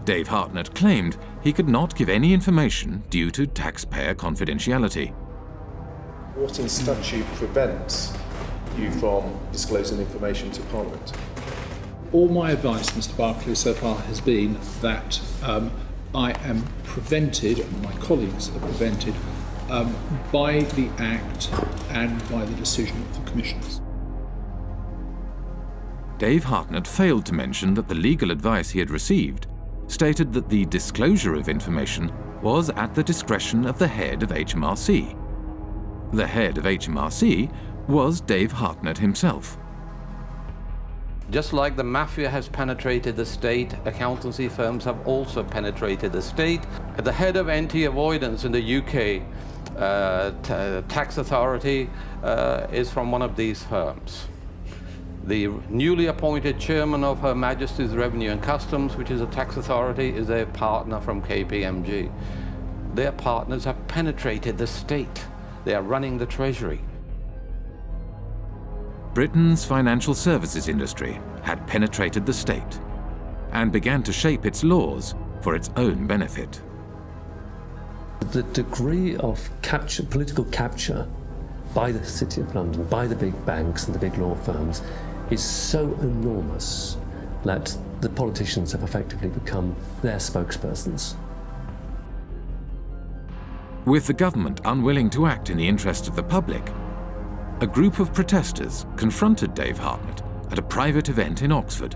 Dave Hartnett claimed he could not give any information due to taxpayer confidentiality. What in statute prevents you from disclosing information to Parliament? All my advice, Mr. Barclay, so far has been that I am prevented, and my colleagues are prevented, by the Act and by the decision of the Commissioners. Dave Hartnett failed to mention that the legal advice he had received stated that the disclosure of information was at the discretion of the head of HMRC. The head of HMRC was Dave Hartnett himself. Just like the mafia has penetrated the state, accountancy firms have also penetrated the state. The head of anti-avoidance in the UK tax authority is from one of these firms. The newly appointed chairman of Her Majesty's Revenue and Customs, which is a tax authority, is a partner from KPMG. Their partners have penetrated the state. They are running the Treasury. Britain's financial services industry had penetrated the state and began to shape its laws for its own benefit. The degree of political capture by the City of London, by the big banks and the big law firms, is so enormous that the politicians have effectively become their spokespersons. With the government unwilling to act in the interest of the public, a group of protesters confronted Dave Hartnett at a private event in Oxford.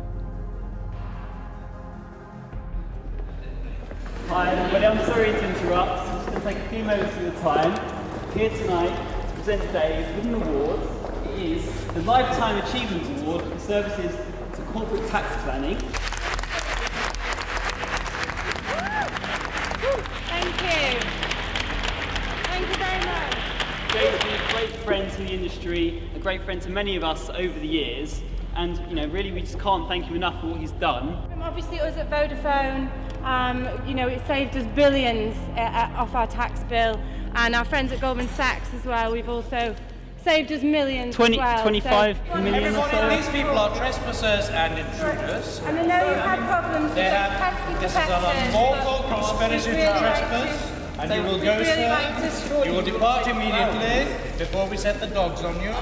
Hi everybody, I'm sorry to interrupt. I'm just going to take a few moments of your time. Here tonight to present Dave with an award. It is the Lifetime Achievement Award for services to corporate tax planning. Thank you. Thank you very much. Dave's been a great friend to the industry, a great friend to many of us over the years, and really we just can't thank him enough for what he's done. Obviously us at Vodafone, it saved us billions off our tax bill, and our friends at Goldman Sachs as well, we've also saved us millions as well. 25 million or so. These people are trespassers and intruders. And I know you've had problems with this is an unlawful conspiracy to trespass. And you will go, sir. You will depart immediately before we set the dogs on you.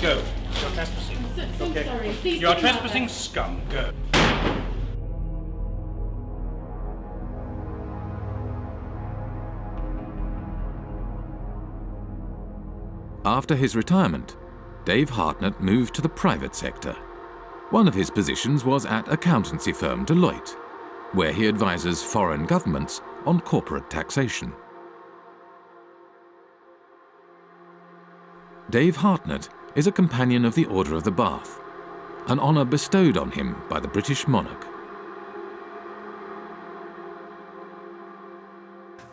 Go. You're trespassing. Okay. Sorry. You are trespassing, scum. Go. After his retirement, Dave Hartnett moved to the private sector. One of his positions was at accountancy firm Deloitte, where he advises foreign governments on corporate taxation. Dave Hartnett is a Companion of the Order of the Bath, an honour bestowed on him by the British monarch.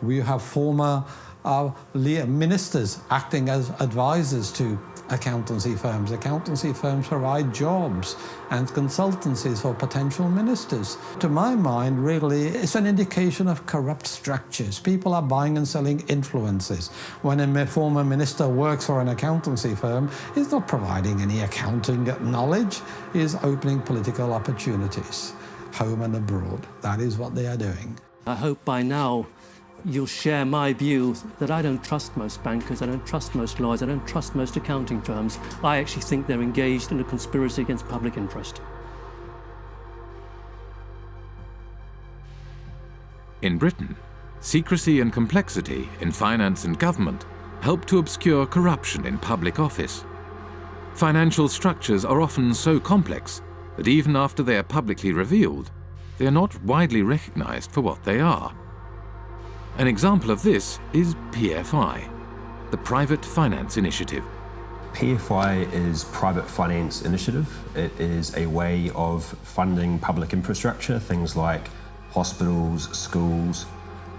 We have former are ministers acting as advisors to accountancy firms. Accountancy firms provide jobs and consultancies for potential ministers. To my mind, really, it's an indication of corrupt structures. People are buying and selling influences. When a former minister works for an accountancy firm, he's not providing any accounting knowledge, he's opening political opportunities, home and abroad. That is what they are doing. I hope by now you'll share my view that I don't trust most bankers, I don't trust most lawyers, I don't trust most accounting firms. I actually think they're engaged in a conspiracy against public interest. In Britain, secrecy and complexity in finance and government help to obscure corruption in public office. Financial structures are often so complex that even after they are publicly revealed, they are not widely recognized for what they are. An example of this is PFI, the Private Finance Initiative. PFI is Private Finance Initiative. It is a way of funding public infrastructure, things like hospitals, schools,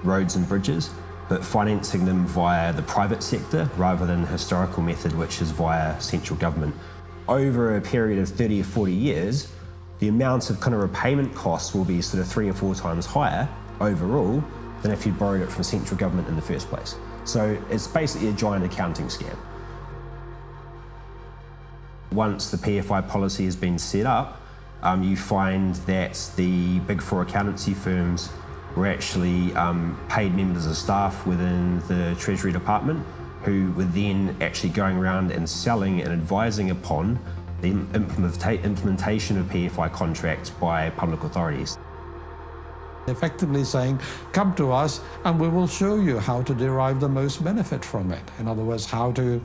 roads and bridges, but financing them via the private sector rather than the historical method, which is via central government. Over a period of 30 or 40 years, the amount of kind of repayment costs will be sort of 3 or 4 times higher overall than if you'd borrowed it from central government in the first place. So it's basically a giant accounting scam. Once the PFI policy has been set up, you find that the big 4 accountancy firms were actually paid members of staff within the Treasury Department who were then actually going around and selling and advising upon the implementation of PFI contracts by public authorities. Effectively saying, come to us and we will show you how to derive the most benefit from it. In other words, how to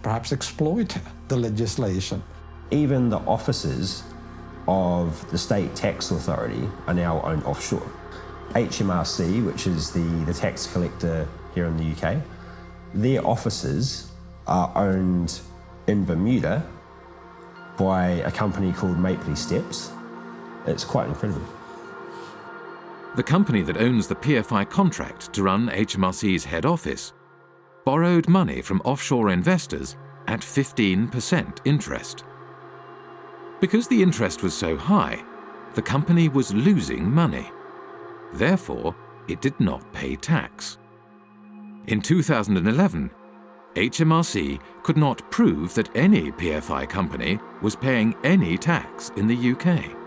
perhaps exploit the legislation. Even the offices of the state tax authority are now owned offshore. HMRC, which is the tax collector here in the UK, their offices are owned in Bermuda by a company called Mapley Steps. It's quite incredible. The company that owns the PFI contract to run HMRC's head office borrowed money from offshore investors at 15% interest. Because the interest was so high, the company was losing money. Therefore, it did not pay tax. In 2011, HMRC could not prove that any PFI company was paying any tax in the UK.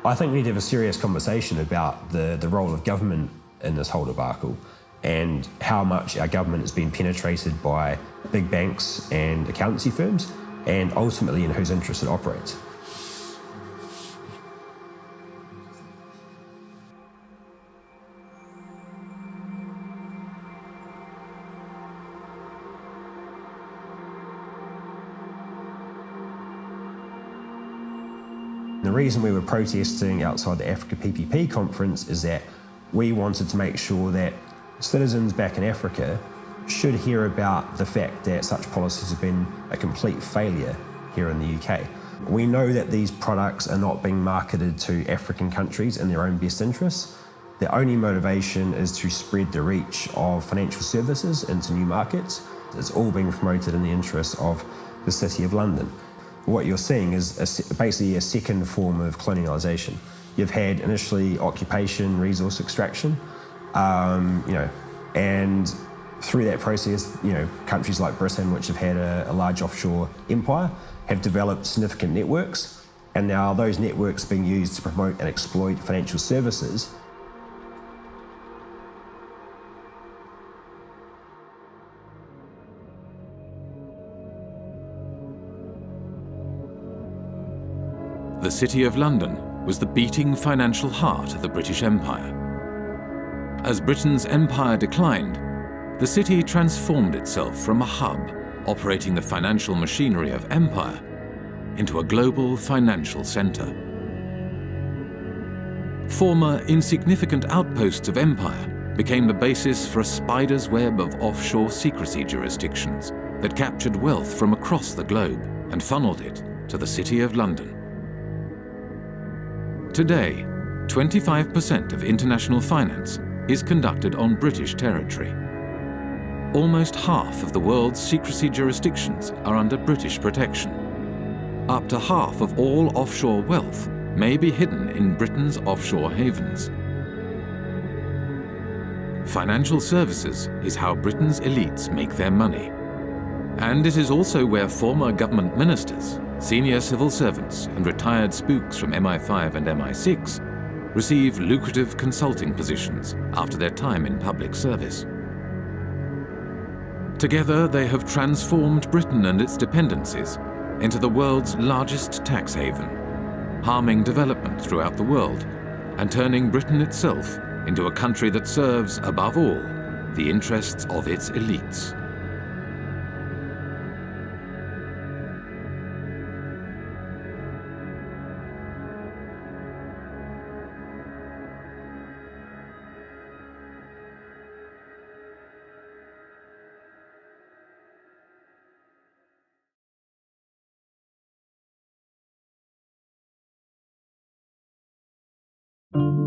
I think we need to have a serious conversation about the role of government in this whole debacle and how much our government has been penetrated by big banks and accountancy firms and ultimately in whose interest it operates. The reason we were protesting outside the Africa PPP conference is that we wanted to make sure that citizens back in Africa should hear about the fact that such policies have been a complete failure here in the UK. We know that these products are not being marketed to African countries in their own best interests. Their only motivation is to spread the reach of financial services into new markets. It's all being promoted in the interest of the City of London. What you're seeing is basically a second form of colonialisation. You've had initially occupation, resource extraction, and through that process, countries like Britain, which have had a large offshore empire, have developed significant networks, and now those networks are being used to promote and exploit financial services. The City of London was the beating financial heart of the British Empire. As Britain's empire declined, the city transformed itself from a hub operating the financial machinery of empire into a global financial centre. Former insignificant outposts of empire became the basis for a spider's web of offshore secrecy jurisdictions that captured wealth from across the globe and funneled it to the City of London. Today, 25% of international finance is conducted on British territory. Almost half of the world's secrecy jurisdictions are under British protection. Up to half of all offshore wealth may be hidden in Britain's offshore havens. Financial services is how Britain's elites make their money. And it is also where former government ministers, senior civil servants and retired spooks from MI5 and MI6 receive lucrative consulting positions after their time in public service. Together, they have transformed Britain and its dependencies into the world's largest tax haven, harming development throughout the world and turning Britain itself into a country that serves, above all, the interests of its elites. Thank you.